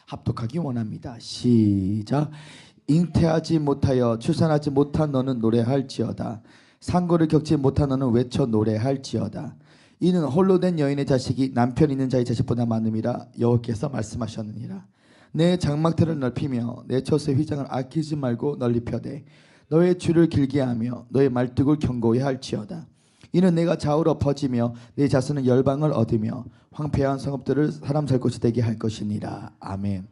합독하기 원합니다. 시작. 잉태하지 못하여 출산하지 못한 너는 노래할지어다. 상고를 겪지 못한 너는 외쳐 노래할지어다. 이는 홀로 된 여인의 자식이 남편 있는 자의 자식보다 많음이라 여호와께서 말씀하셨느니라. 내 장막들을 넓히며 내 젖의 휘장을 아끼지 말고 널리 펴되 너의 줄을 길게 하며 너의 말뚝을 견고히 할지어다. 이는 내가 좌우로 퍼지며 내 자손은 열방을 얻으며 황폐한 성읍들을 사람 살 곳이 되게 할 것이니라. 아멘.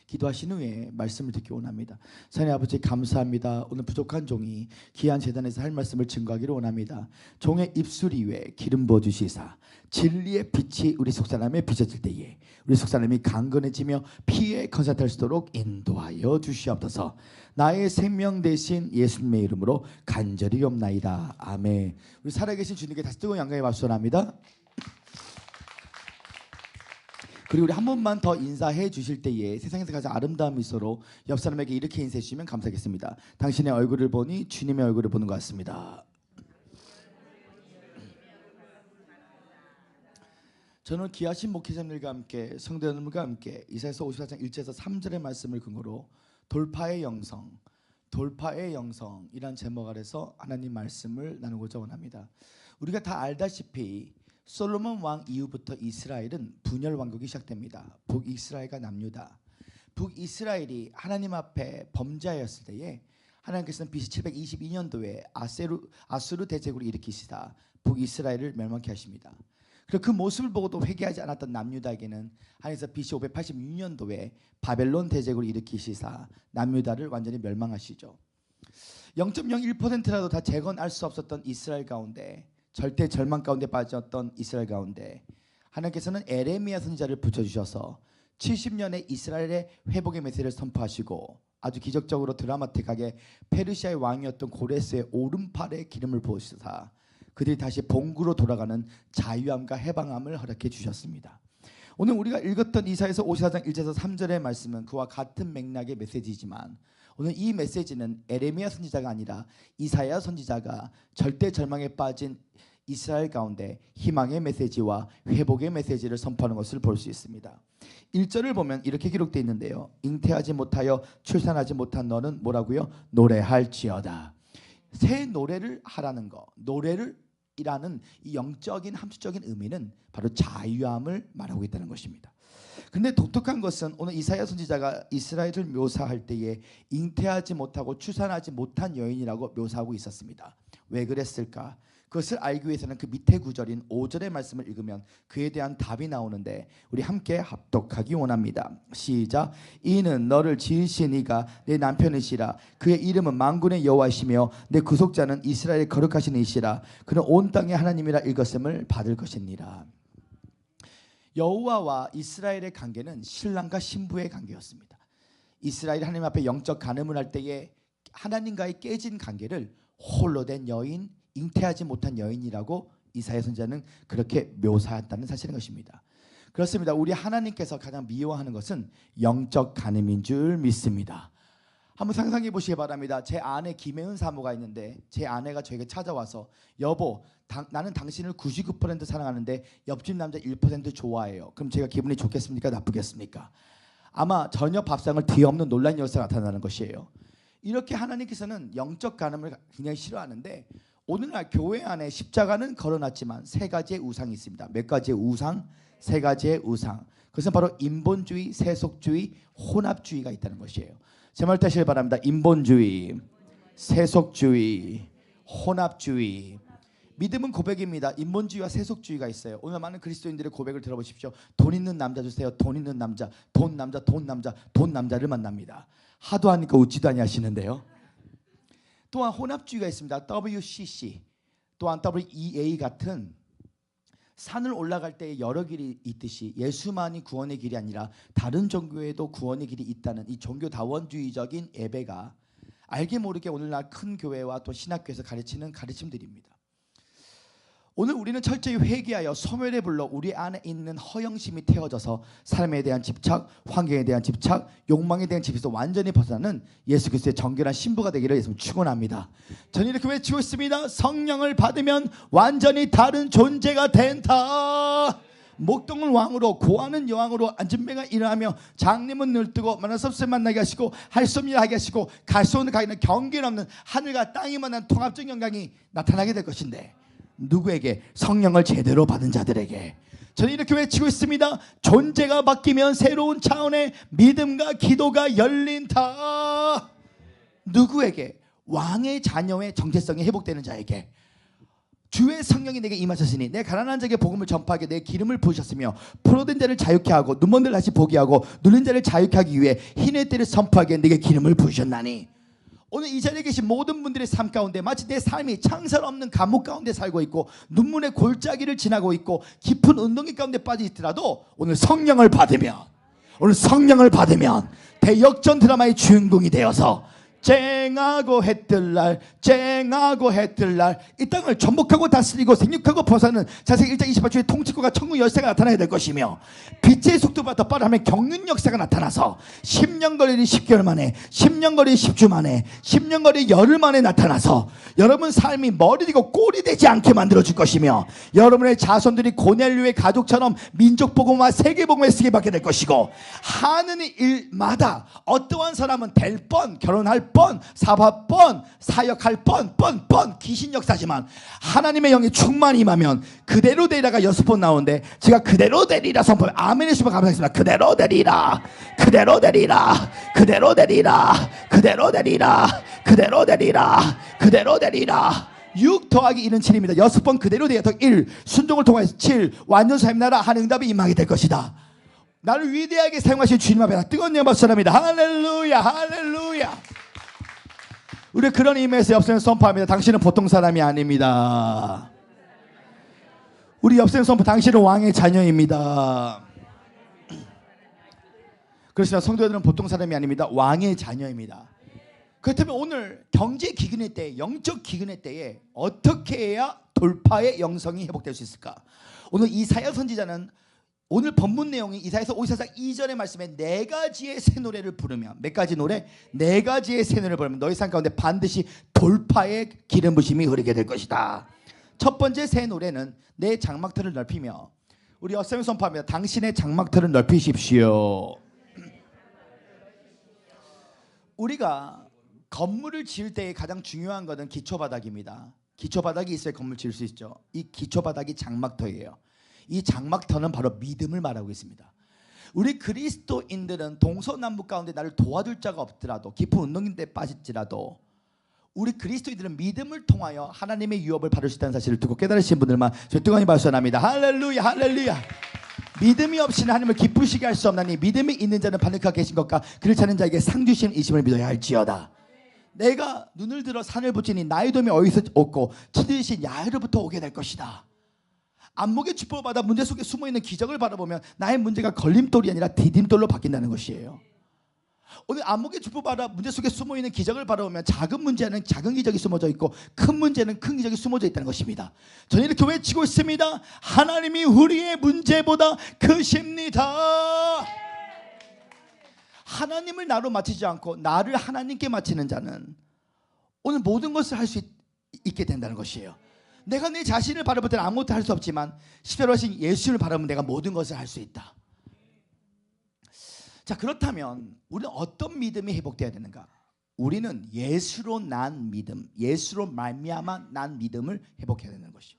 기도하신 후에 말씀을 듣기 원합니다. 하나님 아버지 감사합니다. 오늘 부족한 종이 귀한 제단에서 할 말씀을 증거하기를 원합니다. 종의 입술 위에 기름 부어주시사 진리의 빛이 우리 속사람에 비춰질 때에 우리 속사람이 강건해지며 피에 건사될 수 있도록 인도하여 주시옵소서. 나의 생명 대신 예수님의 이름으로 간절히 옵나이다. 아멘. 우리 살아계신 주님께 다시 뜨거운 영광의 박수 전합니다. 그리고 우리 한 번만 더 인사해 주실 때에 세상에서 가장 아름다운 미소로 옆 사람에게 이렇게 인사해 주시면 감사하겠습니다. 당신의 얼굴을 보니 주님의 얼굴을 보는 것 같습니다. 저는 귀하신 목회자님들과 함께 성도 여러분과 함께 이사야서 54장 1절에서 3절의 말씀을 근거로 돌파의 영성, 돌파의 영성이란 제목 아래서 하나님 말씀을 나누고자 원합니다. 우리가 다 알다시피 솔로몬 왕 이후부터 이스라엘은 분열 왕국이 시작됩니다. 북이스라엘과 남유다. 북이스라엘이 하나님 앞에 범죄하였을 때에 하나님께서는 BC 722년도에 아수르 대제국을 일으키시다 북이스라엘을 멸망케 하십니다. 그리고 그 모습을 보고도 회개하지 않았던 남유다에게는 하나님께서 BC 586년도에 바벨론 대제국을 일으키시사 남유다를 완전히 멸망하시죠. 0.01%라도 다 재건할 수 없었던 이스라엘 가운데, 절대 절망 가운데 빠졌던 이스라엘 가운데 하나님께서는 에레미야 선지자를 붙여주셔서 70년의 이스라엘의 회복의 메시지를 선포하시고 아주 기적적으로 드라마틱하게 페르시아의 왕이었던 고레스의 오른팔에 기름을 부으시사 그들이 다시 본구로 돌아가는 자유함과 해방함을 허락해 주셨습니다. 오늘 우리가 읽었던 이사야서 54장 1절에서 3절의 말씀은 그와 같은 맥락의 메시지지만 오늘 이 메시지는 에레미야 선지자가 아니라 이사야 선지자가 절대 절망에 빠진 이스라엘 가운데 희망의 메시지와 회복의 메시지를 선포하는 것을 볼 수 있습니다. 1절을 보면 이렇게 기록되어 있는데요. 잉태하지 못하여 출산하지 못한 너는 뭐라고요? 노래할지어다. 새 노래를 하라는 거. 노래를 이라는 이 영적인 함수적인 의미는 바로 자유함을 말하고 있다는 것입니다. 근데 독특한 것은 오늘 이사야 선지자가 이스라엘을 묘사할 때에 잉태하지 못하고 출산하지 못한 여인이라고 묘사하고 있었습니다. 왜 그랬을까? 그것을 알기 위해서는 그 밑에 구절인 5절의 말씀을 읽으면 그에 대한 답이 나오는데 우리 함께 합독하기 원합니다. 시작. 이는 너를 지으신 이가 내 남편이시라. 그의 이름은 만군의 여호와시며 내 구속자는 이스라엘의 거룩하신 이시라. 그는 온 땅의 하나님이라 읽었음을 받을 것이니라. 여호와와 이스라엘의 관계는 신랑과 신부의 관계였습니다. 이스라엘이 하나님 앞에 영적 간음을 할 때에 하나님과의 깨진 관계를 홀로 된 여인, 잉태하지 못한 여인이라고 이사야 선지자는 그렇게 묘사했다는 사실인 것입니다. 그렇습니다. 우리 하나님께서 가장 미워하는 것은 영적 간음인 줄 믿습니다. 한번 상상해 보시기 바랍니다. 제 아내 김혜은 사모가 있는데 제 아내가 저에게 찾아와서 여보 나는 당신을 99% 사랑하는데 옆집 남자 1% 좋아해요. 그럼 제가 기분이 좋겠습니까? 나쁘겠습니까? 아마 전혀 밥상을 뒤엎는 놀란 열쇠가 나타나는 것이에요. 이렇게 하나님께서는 영적 간음을 굉장히 싫어하는데 오늘날 교회 안에 십자가는 걸어놨지만 세 가지의 우상이 있습니다. 몇 가지의 우상? 세 가지의 우상. 그것은 바로 인본주의, 세속주의, 혼합주의가 있다는 것이에요. 제 말 따시길 바랍니다. 인본주의, 세속주의, 혼합주의. 믿음은 고백입니다. 인본주의와 세속주의가 있어요. 오늘 많은 그리스도인들의 고백을 들어보십시오. 돈 있는 남자 주세요. 돈 있는 남자, 돈 남자, 돈 남자, 돈 남자를 만납니다. 하도 하니까 웃지도 아니하시는데요. 또한 혼합주의가 있습니다. WCC 또한 WEA 같은 산을 올라갈 때 여러 길이 있듯이 예수만이 구원의 길이 아니라 다른 종교에도 구원의 길이 있다는 이 종교다원주의적인 예배가 알게 모르게 오늘날 큰 교회와 또 신학교에서 가르치는 가르침들입니다. 오늘 우리는 철저히 회개하여 소멸에 불러 우리 안에 있는 허영심이 태워져서 삶에 대한 집착, 환경에 대한 집착, 욕망에 대한 집에서 완전히 벗어나는 예수 그리스도의 정결한 신부가 되기를 예수님 축원합니다. 저는 이렇게 외치고 있습니다. 성령을 받으면 완전히 다른 존재가 된다. 목동을 왕으로 고하는 여왕으로 안진뱅가 일어나며 장님은 눈뜨고 만날 수 없을 만나게 하시고 할 수 없는 일 하게 하시고 갈 수 없는 가기는 경계는 없는 하늘과 땅이 만난 통합적 영광이 나타나게 될 것인데, 누구에게? 성령을 제대로 받은 자들에게. 저는 이렇게 외치고 있습니다. 존재가 바뀌면 새로운 차원의 믿음과 기도가 열린다. 누구에게? 왕의 자녀의 정체성이 회복되는 자에게. 주의 성령이 내게 임하셨으니 내 가난한 자에게 복음을 전파하게 내 기름을 부으셨으며 포로된 자를 자유케 하고 눈먼 자를 다시 보게 하고 눌린 자를 자유케 하기 위해 흰의 때를 선포하게 내게 기름을 부으셨나니. 오늘 이 자리에 계신 모든 분들의 삶 가운데 마치 내 삶이 창살 없는 감옥 가운데 살고 있고 눈물의 골짜기를 지나고 있고 깊은 운동기 가운데 빠져 있더라도 오늘 성령을 받으면 대역전 드라마의 주인공이 되어서 쨍하고 해뜰 날 이 땅을 전복하고 다스리고 생육하고 벗어나는 자세히 1장 28절의 통치권과 천국 열쇠가 나타나게 될 것이며, 빛의 속도보다 더 빠르면 경륜 역사가 나타나서 10년 거리는 10개월 만에, 10년 거리는 10주 만에, 10년 거리는 열흘 만에 나타나서 여러분 삶이 머리 되고 꼴이 되지 않게 만들어줄 것이며, 여러분의 자손들이 고넬료의 가족처럼 민족복음과 세계복음에 쓰게 받게 될 것이고, 하는 일마다 어떠한 사람은 될 뻔, 결혼할 뻔, 사업 뻔, 사역할 뻔 귀신 역사지만 하나님의 영이 충만히 임하면 그대로 되리라가 6번 나오는데, 제가 그대로 되리라 선포해 아멘 해주시면 감사하겠습니다. 그대로 되리라, 그대로 되리라, 그대로 되리라, 그대로 되리라, 그대로 되리라, 그대로 되리라. 6 더하기 1은 7입니다. 6번 그대로 되리라. 1 순종을 통해서 7 완전 삶 나라 하는 응답이 임하게 될 것이다. 나를 위대하게 사용하신 주님 앞에 뜨거운 영광 받습니다. 할렐루야, 할렐루야. 우리 그런 의미에서 옆세는 선포합니다. 당신은 보통 사람이 아닙니다. 우리 옆세는 선포, 당신은 왕의 자녀입니다. 그렇습니다. 성도들은 보통 사람이 아닙니다. 왕의 자녀입니다. 그렇다면 오늘 경제 기근의 때, 영적 기근의 때에 어떻게 해야 돌파의 영성이 회복될 수 있을까? 오늘 이사야 선지자는 오늘 본문 내용이 이사야서 54장 2절의 말씀에 4가지의 새 노래를 부르면, 몇 가지 노래? 4가지의 새 노래를 부르면 너희 삶 가운데 반드시 돌파의 기름 부심이 흐르게 될 것이다. 첫 번째 새 노래는 내 장막터를 넓히며, 우리 어셈을 선포합니다. 당신의 장막터를 넓히십시오. 우리가 건물을 지을 때에 가장 중요한 것은 기초바닥입니다. 기초바닥이 있어야 건물 지을 수 있죠. 이 기초바닥이 장막터예요. 이 장막터는 바로 믿음을 말하고 있습니다. 우리 그리스도인들은 동서남북 가운데 나를 도와줄 자가 없더라도, 깊은 운동인데 빠질지라도 우리 그리스도인들은 믿음을 통하여 하나님의 유업을 받을 수 있다는 사실을 듣고 깨달으신 분들만 저 뜨거운 박수합니다. 할렐루야, 할렐루야. 믿음이 없이는 하나님을 기쁘시게 할 수 없나니 믿음이 있는 자는 반응하고 계신 것과 그를 찾는 자에게 상 주시는 이심을 믿어야 할지어다. 내가 눈을 들어 산을 붙이니 나의 도움이 어디서 없고 치드신 야훼로부터 오게 될 것이다. 안목의 축복을 받아 문제 속에 숨어있는 기적을 바라보면 나의 문제가 걸림돌이 아니라 디딤돌로 바뀐다는 것이에요. 오늘 안목의 축복을 받아 문제 속에 숨어있는 기적을 바라보면 작은 문제는 작은 기적이 숨어져 있고 큰 문제는 큰 기적이 숨어져 있다는 것입니다. 저는 이렇게 외치고 있습니다. 하나님이 우리의 문제보다 크십니다. 하나님을 나로 맞추지 않고 나를 하나님께 맞추는 자는 오늘 모든 것을 할 수 있게 된다는 것이에요. 내가 내 자신을 바라볼 때는 아무것도 할 수 없지만 십자가로 하신 예수를 바라보면 내가 모든 것을 할 수 있다. 자, 그렇다면 우리는 어떤 믿음이 회복되어야 되는가? 우리는 예수로 난 믿음, 예수로 말미암아 난 믿음을 회복해야 되는 것이죠.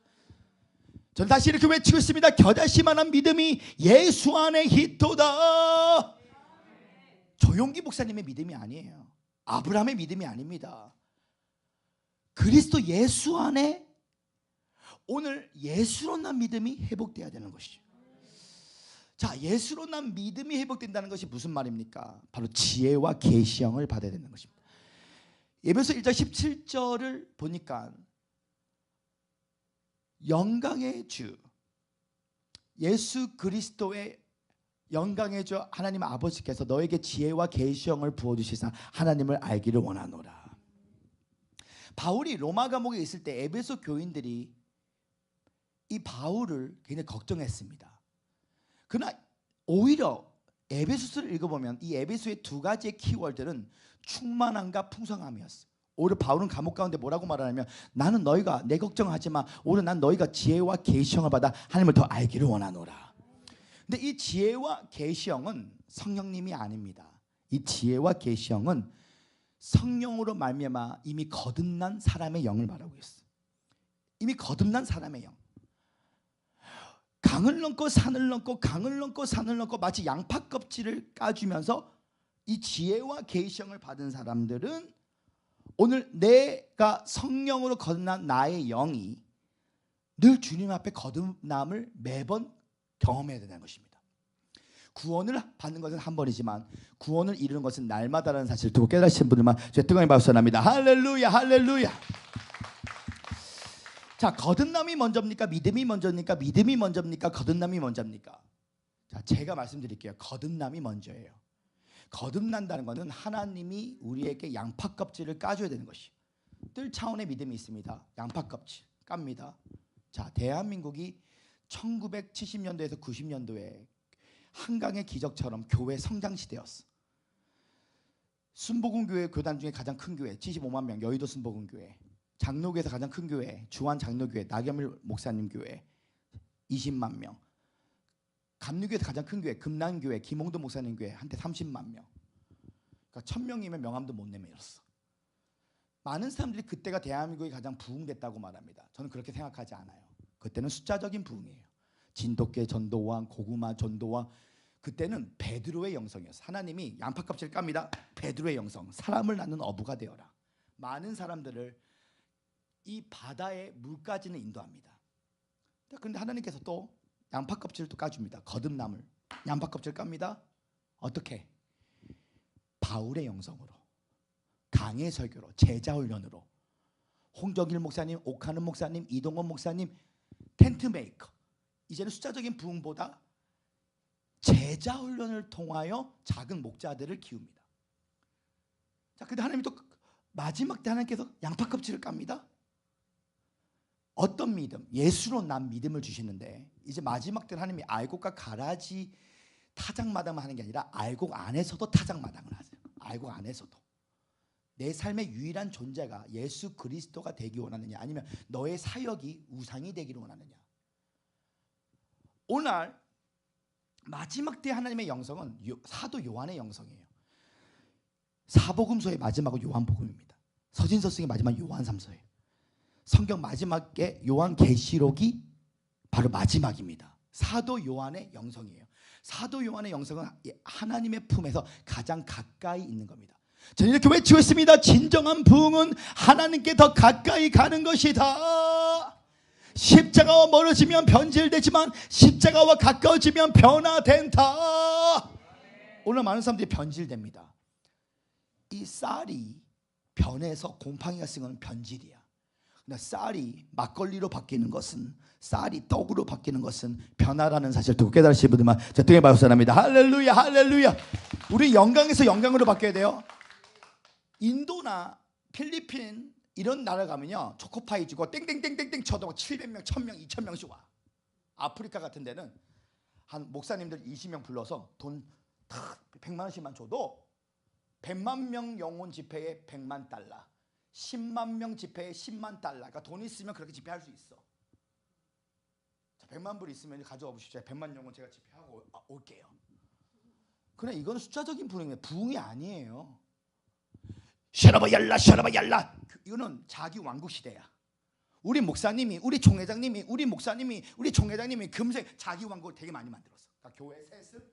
저는 다시 이렇게 외치고 있습니다. 겨자씨만한 믿음이 예수 안에 있도다. 조용기 목사님의 믿음이 아니에요. 아브라함의 믿음이 아닙니다. 그리스도 예수 안에 오늘 예수로 난 믿음이 회복돼야 되는 것이죠. 자, 예수로 난 믿음이 회복된다는 것이 무슨 말입니까? 바로 지혜와 계시형을 받아야 되는 것입니다. 에베소 1장 17절을 보니까 영광의 주 예수 그리스도의 영광의 주 하나님 아버지께서 너에게 지혜와 계시형을 부어주시사 하나님을 알기를 원하노라. 바울이 로마 감옥에 있을 때 에베소 교인들이 이 바울을 굉장히 걱정했습니다. 그러나 오히려 에베소서를 읽어보면 이 에베소의 2가지의 키워드는 충만함과 풍성함이었어요. 오히려 바울은 감옥 가운데 뭐라고 말하냐면 나는 너희가 내 걱정하지 마. 오히려 난 너희가 지혜와 계시형을 받아 하나님을 더 알기를 원하노라. 근데 이 지혜와 계시형은 성령님이 아닙니다. 이 지혜와 계시형은 성령으로 말미암아 이미 거듭난 사람의 영을 말하고 있어요. 이미 거듭난 사람의 영. 강을 넘고 산을 넘고 강을 넘고 산을 넘고 마치 양파 껍질을 까주면서 이 지혜와 계시형을 받은 사람들은 오늘 내가 성령으로 거듭난 나의 영이 늘 주님 앞에 거듭남을 매번 경험해야 되는 것입니다. 구원을 받는 것은 한 번이지만 구원을 이루는 것은 날마다라는 사실을 두고 깨달으신 분들만 제 뜨거운 박수 합니다. 할렐루야, 할렐루야. 자, 거듭남이 먼저입니까? 믿음이 먼저입니까? 믿음이 먼저입니까? 거듭남이 먼저입니까? 자, 제가 말씀드릴게요. 거듭남이 먼저예요. 거듭난다는 것은 하나님이 우리에게 양파 껍질을 까줘야 되는 것이에요. 뜰 차원의 믿음이 있습니다. 양파 껍질 깝니다. 자, 대한민국이 1970년도에서 90년도에 한강의 기적처럼 교회 성장 시대였어. 순복음교회 교단 중에 가장 큰 교회 75만 명 여의도 순복음교회, 장로교에서 가장 큰 교회 주한 장로교회 나경일 목사님 교회 20만 명, 감리교에서 가장 큰 교회 금난교회 김홍도 목사님 교회 한때 30만 명. 그러니까 1000명이면 명함도 못 내밀었어. 많은 사람들이 그때가 대한민국이 가장 부흥됐다고 말합니다. 저는 그렇게 생각하지 않아요. 그때는 숫자적인 부흥이에요. 진돗개 전도왕, 고구마 전도왕. 그때는 베드로의 영성이었어요. 하나님이 양파 껍질 깝니다. 베드로의 영성, 사람을 낳는 어부가 되어라. 많은 사람들을 이 바다의 물까지는 인도합니다. 그런데 하나님께서 또 양파 껍질도 까줍니다. 거듭남을 양파 껍질 깝니다. 어떻게? 바울의 영성으로, 강의 설교로, 제자 훈련으로. 홍정일 목사님, 옥하는 목사님, 이동원 목사님, 텐트 메이커. 이제는 숫자적인 부흥보다 제자 훈련을 통하여 작은 목자들을 키웁니다. 자, 근데 하나님이 또 마지막 때 하나님께서 양파 껍질을 깝니다. 어떤 믿음? 예수로 난 믿음을 주시는데 이제 마지막 때는 하나님이 알곡과 가라지 타작마당만 하는 게 아니라 알곡 안에서도 타작마당을 하세요. 알곡 안에서도. 내 삶의 유일한 존재가 예수 그리스도가 되기 원하느냐, 아니면 너의 사역이 우상이 되기를 원하느냐. 오늘 마지막 때 하나님의 영성은 사도 요한의 영성이에요. 사복음서의 마지막은 요한복음입니다. 서신서승의 마지막 요한 3서예요. 성경 마지막에 요한계시록이 바로 마지막입니다. 사도 요한의 영성이에요. 사도 요한의 영성은 하나님의 품에서 가장 가까이 있는 겁니다. 저는 이렇게 외치고 있습니다. 진정한 부흥은 하나님께 더 가까이 가는 것이다. 십자가와 멀어지면 변질되지만 십자가와 가까워지면 변화된다. 오늘 많은 사람들이 변질됩니다. 이 쌀이 변해서 곰팡이가 쓴 건 변질이야. 근데 쌀이 막걸리로 바뀌는 것은, 쌀이 떡으로 바뀌는 것은 변화라는 사실을 두고 깨달으시는 분들만 저 등에 박수합니다. 할렐루야, 할렐루야. 우리 영광에서 영광으로 바뀌어야 돼요. 인도나 필리핀 이런 나라 가면요, 초코파이 주고 땡땡땡땡땡 쳐도 700명, 1000명, 2000명씩 와. 아프리카 같은 데는 한 목사님들 20명 불러서 돈 100만 원씩만 줘도 100만 명 영혼 집회에 100만 달러, 10만 명 집회에 10만 달러. 그러니까 돈 있으면 그렇게 집회할 수 있어. 자, 100만 불 있으면 가져와 보십시오. 100만 영혼 제가 집회하고 올게요. 그래, 이거는 숫자적인 부흥이에요. 부흥이 아니에요. 셔러바 열라, 셔러바 열라. 이거는 자기 왕국 시대야. 우리 목사님이, 우리 총회장님이, 우리 목사님이, 우리 총회장님이 금세 자기 왕국을 되게 많이 만들었어. 그러니까 교회 셋은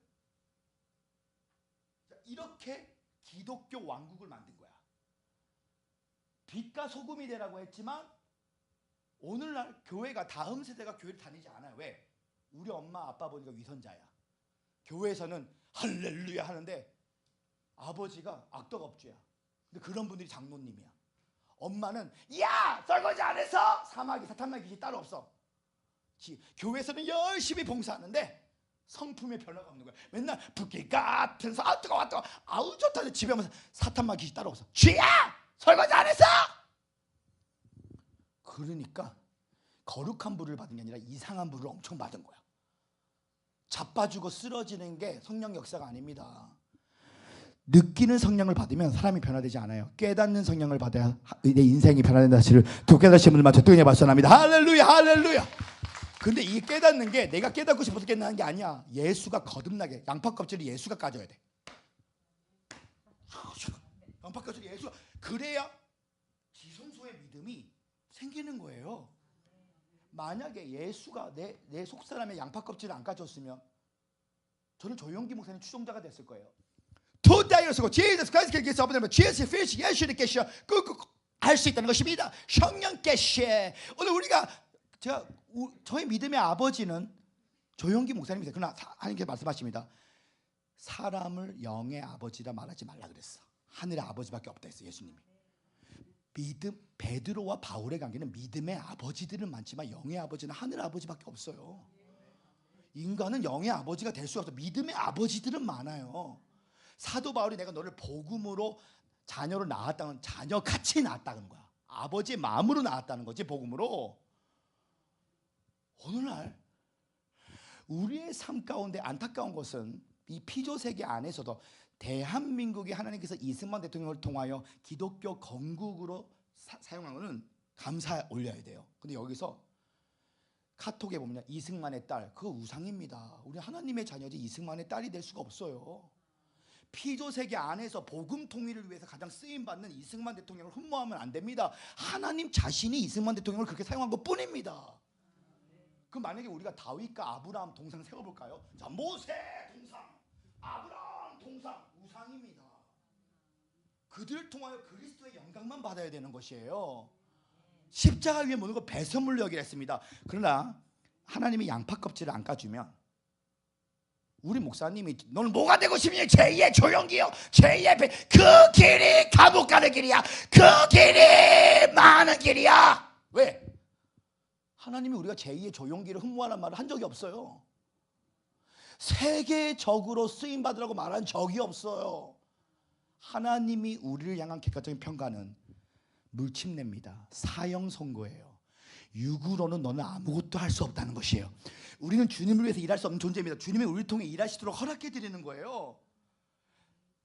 이렇게 기독교 왕국을 만든 거야. 빛과 소금이 되라고 했지만 오늘날 교회가, 다음 세대가 교회를 다니지 않아요. 왜? 우리 엄마 아빠 보니까 위선자야. 교회에서는 할렐루야 하는데 아버지가 악덕업주야. 근데 그런 분들이 장로님이야. 엄마는 야 설거지 안 해서 사마귀, 사탄마귀 귀신 따로 없어. 교회에서는 열심히 봉사하는데 성품에 변화가 없는 거야. 맨날 붓기 같은서 아 뜨거워 뜨거워 아우 좋다. 집에 오면서 사탄마귀 귀신 따로 없어. 쥐야 설거지 안 했어. 그러니까 거룩한 불을 받은 게 아니라 이상한 불을 엄청 받은 거야. 자빠지고 쓰러지는 게 성령 역사가 아닙니다. 느끼는 성령을 받으면 사람이 변화되지 않아요. 깨닫는 성령을 받아야 내 인생이 변화된다는 사실을 두 깨닫으신 분들만 저 뜨거운 박수 합니다. 할렐루야, 할렐루야. 근데 이게 깨닫는 게 내가 깨닫고 싶어서 깨닫는 게 아니야. 예수가 거듭나게 양파 껍질을 예수가 까줘야 돼. 양파 껍질 예수가 그래야 지성소의 믿음이 생기는 거예요. 만약에 예수가 내 속사람의 양파 껍질을 안 까줬으면 저는 조용기 목사님 추종자가 됐을 거예요. 토다이어스고 Jesus Christ can get up there, Jesus fish 예수님께서 할 수 있다는 것입니다. 성령께서 오늘 우리가 저희 믿음의 아버지는 조용기 목사님입니다. 그러나 하나님께서 말씀하십니다. 사람을 영의 아버지라 말하지 말라 그랬어. 하늘의 아버지밖에 없다 했어 예수님이. 베드로와 바울의 관계는 믿음의 아버지들은 많지만 영의 아버지는 하늘 아버지밖에 없어요. 인간은 영의 아버지가 될 수가 없어. 믿음의 아버지들은 많아요. 사도 바울이 내가 너를 복음으로 자녀로 낳았다는 자녀같이 낳았다는 거야. 아버지의 마음으로 낳았다는 거지 복음으로. 오늘날 우리의 삶 가운데 안타까운 것은 이 피조 세계 안에서도 대한민국이 하나님께서 이승만 대통령을 통하여 기독교 건국으로 사용한 것은 감사 올려야 돼요. 근데 여기서 카톡에 보면 이승만의 딸 그거 우상입니다. 우리 하나님의 자녀지 이승만의 딸이 될 수가 없어요. 피조 세계 안에서 복음 통일을 위해서 가장 쓰임 받는 이승만 대통령을 흠모하면 안 됩니다. 하나님 자신이 이승만 대통령을 그렇게 사용한 것뿐입니다. 그럼 만약에 우리가 다윗과 아브라함 동상 세워볼까요? 자, 모세 동상, 아브라함 동상 우상입니다. 그들을 통하여 그리스도의 영광만 받아야 되는 것이에요. 십자가 위에 모든 걸 배설물로 여기라 했습니다. 그러나 하나님이 양파 껍질을 안 까주면 우리 목사님이 너는 뭐가 되고 싶니? 제2의 조용기요. 제2의 그 길이 감옥 가는 길이야. 그 길이 많은 길이야. 왜? 하나님이 우리가 제2의 조용기를 흠모하는 말을 한 적이 없어요. 세계적으로 쓰임받으라고 말한 적이 없어요. 하나님이 우리를 향한 객관적인 평가는 물침내입니다. 사형 선고예요. 육으로는 너는 아무것도 할 수 없다는 것이에요. 우리는 주님을 위해서 일할 수 없는 존재입니다. 주님이 우리를 통해 일하시도록 허락해 드리는 거예요.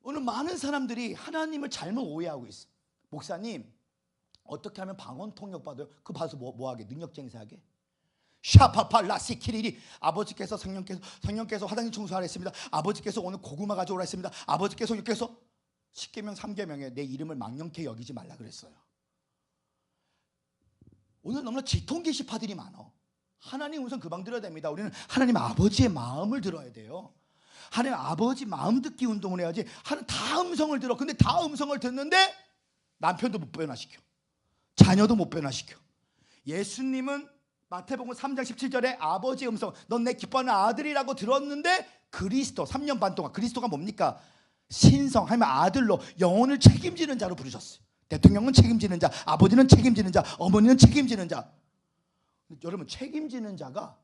오늘 많은 사람들이 하나님을 잘못 오해하고 있어. 목사님 어떻게 하면 방언 통역 받아요? 그거 봐서 뭐 하게? 능력 쟁세하게? 샤파팔라시 키리리 아버지께서 성령께서 화장실 청소하라 했습니다. 아버지께서 오늘 고구마 가져오라 했습니다. 아버지께서 성령께서 10계명 3계명에 내 이름을 망령케 여기지 말라 그랬어요. 오늘 너무나 지통계시파들이 많아. 하나님 음성 그방 들어야 됩니다. 우리는 하나님 아버지의 마음을 들어야 돼요. 하나님 아버지 마음 듣기 운동을 해야지. 하나님 다 음성을 들어. 근데 다 음성을 듣는데 남편도 못 변화시켜. 자녀도 못 변화시켜. 예수님은 마태복음 3장 17절에 아버지의 음성 넌 내 기뻐하는 아들이라고 들었는데 그리스도 3년 반 동안 그리스도가 뭡니까? 신성 하나님의 아들로 영혼을 책임지는 자로 부르셨어요. 대통령은 책임지는 자, 아버지는 책임지는 자, 어머니는 책임지는 자. 여러분 책임지는 자가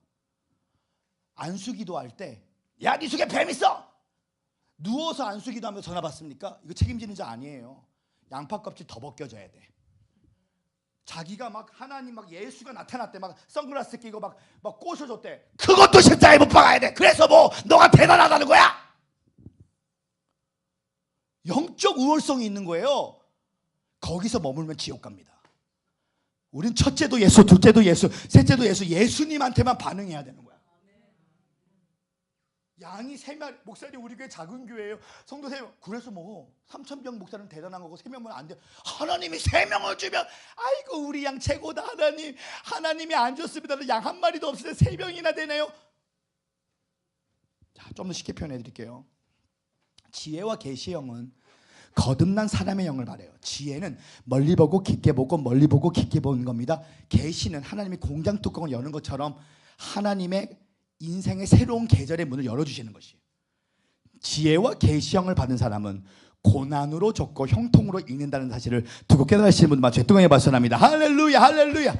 안수기도 할 때 야 네 속에 뱀 있어! 누워서 안수기도 하면서 전화 받습니까? 이거 책임지는 자 아니에요. 양파 껍질 더 벗겨져야 돼. 자기가 막 하나님 막 예수가 나타났대 막 선글라스 끼고 막 꼬셔줬대. 그것도 십자가에 못 박아야 돼. 그래서 뭐 너가 대단하다는 거야? 영적 우월성이 있는 거예요. 거기서 머물면 지옥 갑니다. 우린 첫째도 예수, 둘째도 예수, 셋째도 예수, 예수님한테만 반응해야 되는 거야. 양이 3마리, 목사님 우리 교회 작은 교회예요. 성도 3명. 그래서 뭐 3,000병 목사는 대단한 거고 3명은 안 돼. 하나님이 3명을 주면 아이고 우리 양 최고다 하나님. 하나님이 안 줬습니다. 양 한 마리도 없을 때 3명이나 되네요. 자, 좀 더 쉽게 표현해 드릴게요. 지혜와 계시의 영은 거듭난 사람의 영을 말해요. 지혜는 멀리 보고 깊게 보고 멀리 보고 깊게 보는 겁니다. 계시는 하나님이 공장 뚜껑을 여는 것처럼 하나님의 인생의 새로운 계절의 문을 열어주시는 것이에요. 지혜와 계시형을 받은 사람은 고난으로 적고 형통으로 읽는다는 사실을 두고 깨달으시는 분들만 죄뚱하게 발전합니다. 할렐루야 할렐루야.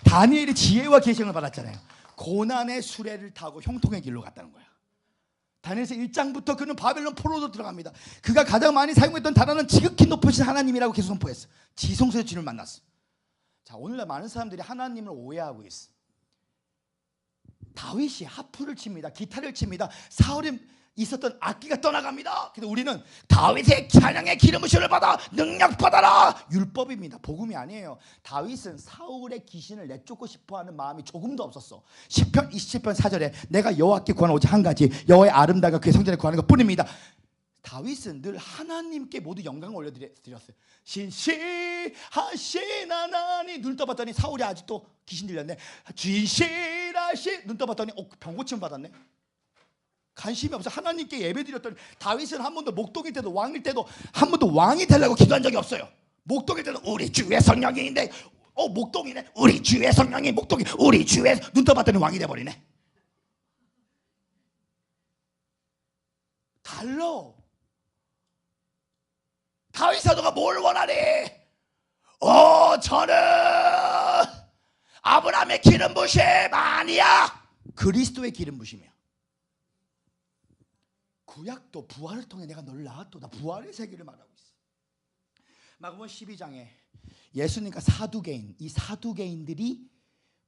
다니엘이 지혜와 계시형을 받았잖아요. 고난의 수레를 타고 형통의 길로 갔다는 거야. 다니엘서 1장부터 그는 바벨론 포로로 들어갑니다. 그가 가장 많이 사용했던 단어는 지극히 높으신 하나님이라고 계속 선포했어. 지성소의 주님을 만났어. 자, 오늘날 많은 사람들이 하나님을 오해하고 있어. 다윗이 하프를 칩니다. 기타를 칩니다. 사울이 있었던 악기가 떠나갑니다. 근데 우리는 다윗의 찬양의 기름 부심을 받아 능력 받아라. 율법입니다. 복음이 아니에요. 다윗은 사울의 귀신을 내쫓고 싶어하는 마음이 조금도 없었어. 시편 27편 4절에 내가 여호와께 구하는 오직 한 가지, 여호와의 아름다움과 그의 성전에 구하는 것뿐입니다. 다윗은 늘 하나님께 모두 영광을 올려드렸어요. 신실하신 하나님. 눈 떠봤더니 사울이 아직도 귀신 들렸네. 진실하신. 눈 떠봤더니 병 고침 받았네. 관심이 없어. 하나님께 예배드렸더니 다윗은 한 번도 목동일 때도 왕일 때도 한 번도 왕이 되려고 기도한 적이 없어요. 목동일 때는 우리 주의 성령인데 목동이네. 우리 주의 성령이 목동이 우리 주의. 눈 떠봤더니 왕이 돼버리네. 달라. 다윗 사도가 뭘 원하니? 저는 아브라함의 기름 부심 아니야. 그리스도의 기름 부심이야. 구약도 부활을 통해 내가 너를 낳았도. 나 부활의 세계를 말하고 있어. 마가복음 12장에 예수님과 사두개인, 이 사두개인들이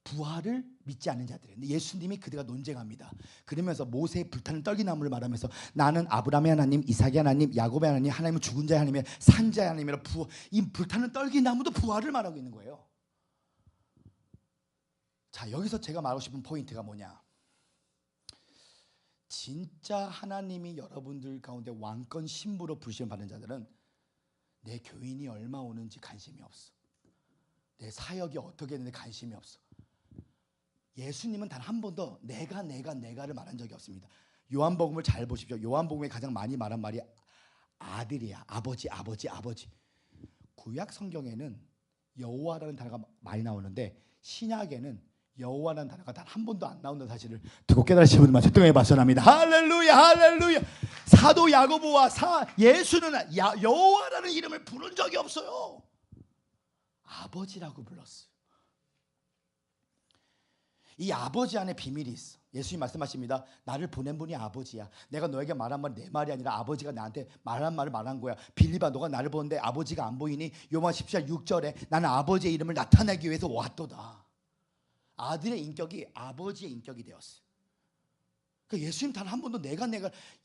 부활을 믿지 않는 자들이에요. 예수님이 그들과 논쟁합니다. 그러면서 모세의 불타는 떨기나무를 말하면서 나는 아브라함의 하나님, 이삭의 하나님, 야곱의 하나님, 하나님은 죽은 자의 하나님이며 산자의 하나님이라 이 불타는 떨기나무도 부활을 말하고 있는 거예요. 자, 여기서 제가 말하고 싶은 포인트가 뭐냐? 진짜 하나님이 여러분들 가운데 왕권 신부로 부르심 받는 자들은 내 교인이 얼마 오는지 관심이 없어. 내 사역이 어떻게 되는지 관심이 없어. 예수님은 단 한 번도 내가를 말한 적이 없습니다. 요한복음을 잘 보십시오. 요한복음에 가장 많이 말한 말이 아들이야. 아버지. 구약 성경에는 여호와라는 단어가 많이 나오는데 신약에는 여호와라는 단어가 단 한 번도 안 나온다는 사실을 듣고 깨달으시는 분들만 제동에 발전합니다. 할렐루야, 할렐루야. 사도 야고보와 예수는 여호와라는 이름을 부른 적이 없어요. 아버지라고 불렀어요. 이 아버지 안에 비밀이 있어. 예수님 말씀하십니다. 나를 보낸 분이 아버지야. 내가 너에게 말한 말 내 말이 아니라 아버지가 나한테 말한 말을 말한 거야. 빌립아, 너가 나를 보는데 아버지가 안 보이니? 요한 10장 6절에 나는 아버지의 이름을 나타내기 위해서 왔도다. 아들의 인격이 아버지의 인격이 되었어요. 그러니까 예수님 단 한 번도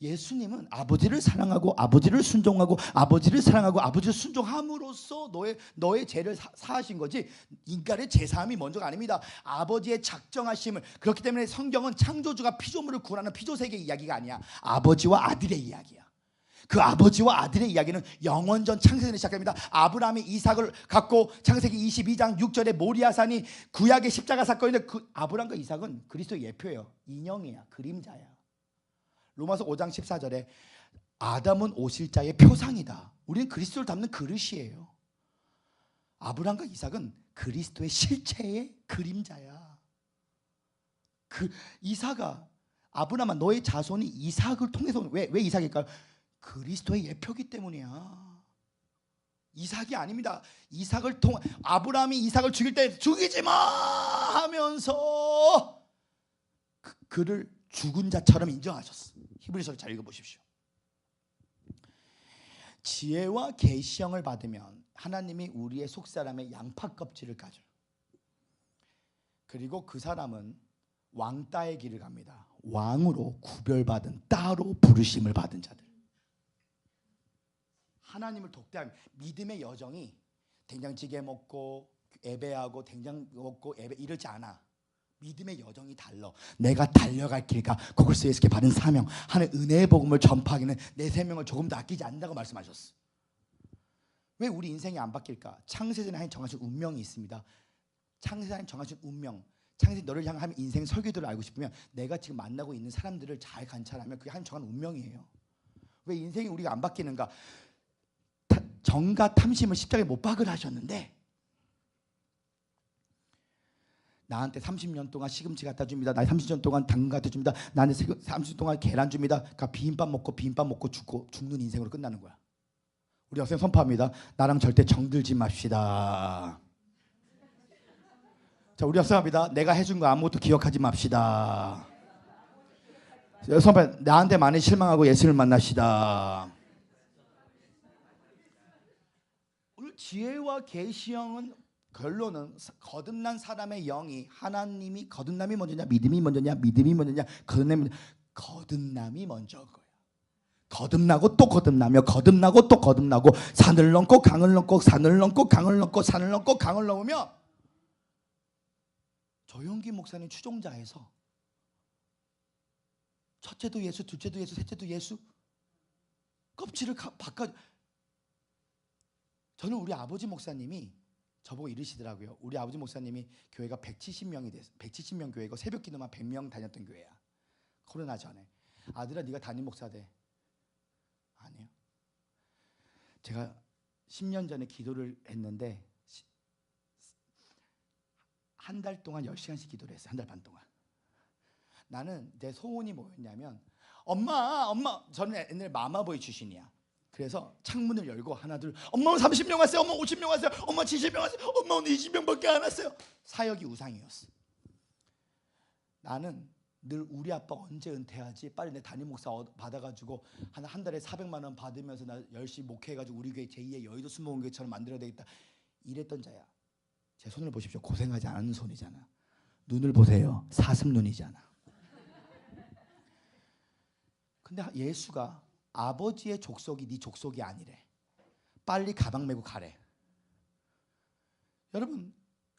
예수님은 아버지를 사랑하고 아버지를 순종하고 아버지를 사랑하고 아버지를 순종함으로써 너의 죄를 사하신 거지 인간의 죄사함이 먼저가 아닙니다. 아버지의 작정하심을. 그렇기 때문에 성경은 창조주가 피조물을 구원하는 피조세계 이야기가 아니야. 아버지와 아들의 이야기야. 그 아버지와 아들의 이야기는 영원전 창세전에 시작합니다. 아브라함이 이삭을 갖고 창세기 22장 6절에 모리아산이 구약의 십자가 사건인데 그 아브라함과 이삭은 그리스도의 예표예요. 인형이야. 그림자야. 로마서 5장 14절에 아담은 오실 자의 표상이다. 우리는 그리스도를 담는 그릇이에요. 아브라함과 이삭은 그리스도의 실체의 그림자야. 이삭아, 아브라함아, 너의 자손이 이삭을 통해서 왜 이삭일까요? 그리스도의 예표기 때문이야. 이삭이 아닙니다. 아브라함이 이삭을 죽일 때 죽이지 마 하면서 그를 죽은 자처럼 인정하셨어. 히브리서를 잘 읽어보십시오. 지혜와 계시형을 받으면 하나님이 우리의 속사람의 양파 껍질을 까줘요. 그리고 그 사람은 왕따의 길을 갑니다. 왕으로 구별받은 따로 부르심을 받은 자들. 하나님을 독대하며 믿음의 여정이 된장찌개 먹고 예배하고 된장 먹고 예배 이러지 않아. 믿음의 여정이 달라. 내가 달려갈 길과 그리스도 예수께 받은 사명, 하나의 은혜의 복음을 전파하기는 내 생명을 조금 더 아끼지 않는다고 말씀하셨어. 왜 우리 인생이 안 바뀔까? 창세전에 하나님 정하신 운명이 있습니다. 창세전에 하나님 정하신 운명, 창세 너를 향한 인생 설교들을 알고 싶으면 내가 지금 만나고 있는 사람들을 잘 관찰하면 그게 하나님 정한 운명이에요. 왜 인생이 우리가 안 바뀌는가? 정과 탐심을 십자가에 못 박을 하셨는데 나한테 30년 동안 시금치 갖다 줍니다. 나 30년 동안 당근 갖다 줍니다. 나한테 30년 동안 계란 줍니다. 비빔밥 먹고 죽는 인생으로 끝나는 거야. 우리 학생 선포합니다. 나랑 절대 정들지 맙시다. 자, 우리 학생합니다. 내가 해준 거 아무것도 기억하지 맙시다. 선배, 나한테 많이 실망하고 예수를 만나시다. 오늘 지혜와 계시형은 결론은 거듭난 사람의 영이 하나님이 거듭남이 먼저냐 믿음이 먼저냐 믿음이 먼저냐 거듭남이 먼저인 거야. 거듭나고 또 거듭나며 거듭나고 또 거듭나고 산을 넘고 강을 넘고 산을 넘고 강을 넘고 산을 넘고 강을 넘으며 조용기 목사님 추종자에서 첫째도 예수, 둘째도 예수, 셋째도 예수 껍질을 바꿔. 저는 우리 아버지 목사님이 저보고 이러시더라고요. 우리 아버지 목사님이 교회가 170명이 됐어. 170명 교회고 새벽 기도만 100명 다녔던 교회야. 코로나 전에. 아들아 네가 담임 목사 돼. 아니요. 제가 10년 전에 기도를 했는데 한 달 동안 10시간씩 기도를 했어요. 한 달 반 동안. 나는 내 소원이 뭐였냐면 엄마 저는 옛날에 마마보이 출신이야. 그래서 창문을 열고 하나 둘 엄마 30명 왔어요. 엄마 50명 왔어요. 엄마 70명 왔어요. 엄마 오늘 20명밖에 안 왔어요. 사역이 우상이었어. 나는 늘 우리 아빠 언제 은퇴하지? 빨리 내 담임 목사 받아가지고 한 달에 400만 원 받으면서 나 열심히 목회해가지고 우리 교회 제2의 여의도 순복음교회처럼 만들어야 되겠다. 이랬던 자야. 제 손을 보십시오. 고생하지 않은 손이잖아. 눈을 보세요. 사슴눈이잖아. 근데 예수가 아버지의 족속이 네 족속이 아니래. 빨리 가방 메고 가래. 여러분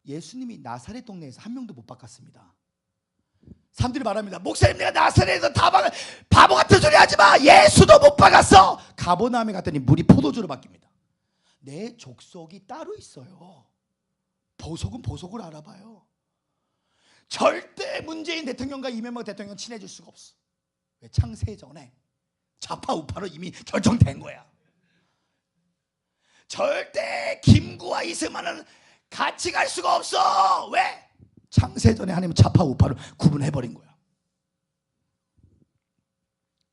예수님이 나사렛 동네에서 한 명도 못 바꿨습니다. 사람들이 말합니다. 목사님 내가 나사렛에서 바보 같은 소리 하지마. 예수도 못 박았어. 가버나움에 갔더니 물이 포도주로 바뀝니다. 내 족속이 따로 있어요. 보석은 보석을 알아봐요. 절대 문재인 대통령과 이명박 대통령 친해질 수가 없어. 왜? 창세전에 좌파 우파로 이미 결정된 거야. 절대 김구와 이승만은 같이 갈 수가 없어. 왜? 창세전에 하나님은 좌파 우파를 구분해버린 거야.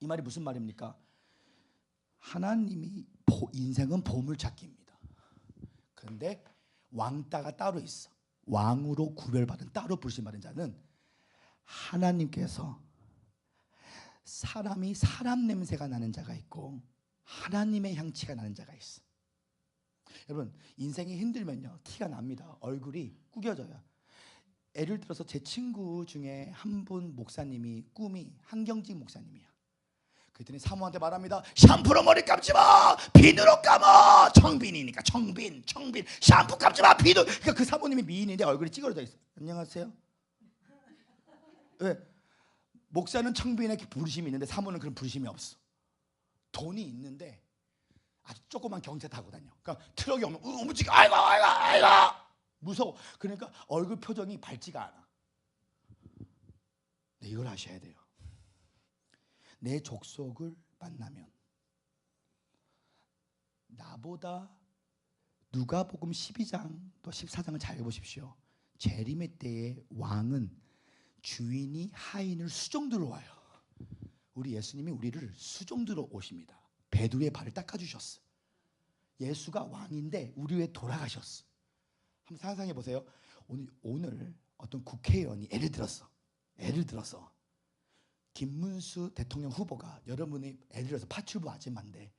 이 말이 무슨 말입니까? 하나님이 인생은 보물찾기입니다. 그런데 왕따가 따로 있어. 왕으로 구별받은 따로 부르심받은 자는 하나님께서 사람이 사람 냄새가 나는 자가 있고 하나님의 향취가 나는 자가 있어. 여러분 인생이 힘들면요 티가 납니다. 얼굴이 구겨져요. 예를 들어서 제 친구 중에 한 분 목사님이 꿈이 한경직 목사님이야. 그랬더니 사모한테 말합니다. 샴푸로 머리 감지 마. 비누로 감아. 청빈이니까 청빈 샴푸 감지 마. 비누. 그러니까 그 사모님이 미인인데 얼굴이 찌그러져 있어. 안녕하세요. 왜? 목사는 청빈에 부르심이 있는데 사모는 그런 부르심이 없어. 돈이 있는데 아주 조그만 경차 타고 다녀. 그러니까 트럭이 오면 움직여. 아이고 무서워. 그러니까 얼굴 표정이 밝지가 않아. 네, 이걸 아셔야 돼요. 내 족속을 만나면 나보다 누가복음 12장 또 14장을 잘 읽어보십시오. 재림의 때에 왕은 주인이 하인을 수종들어 와요. 우리 예수님이 우리를 수종들어 오십니다. 배두리의 발을 닦아주셨어. 예수가 왕인데 우리 위해 돌아가셨어. 한번 상상해 보세요. 오늘 어떤 국회의원이 예를 들어서 김문수 대통령 후보가 여러분이 예를 들어서 파출부 아줌마인데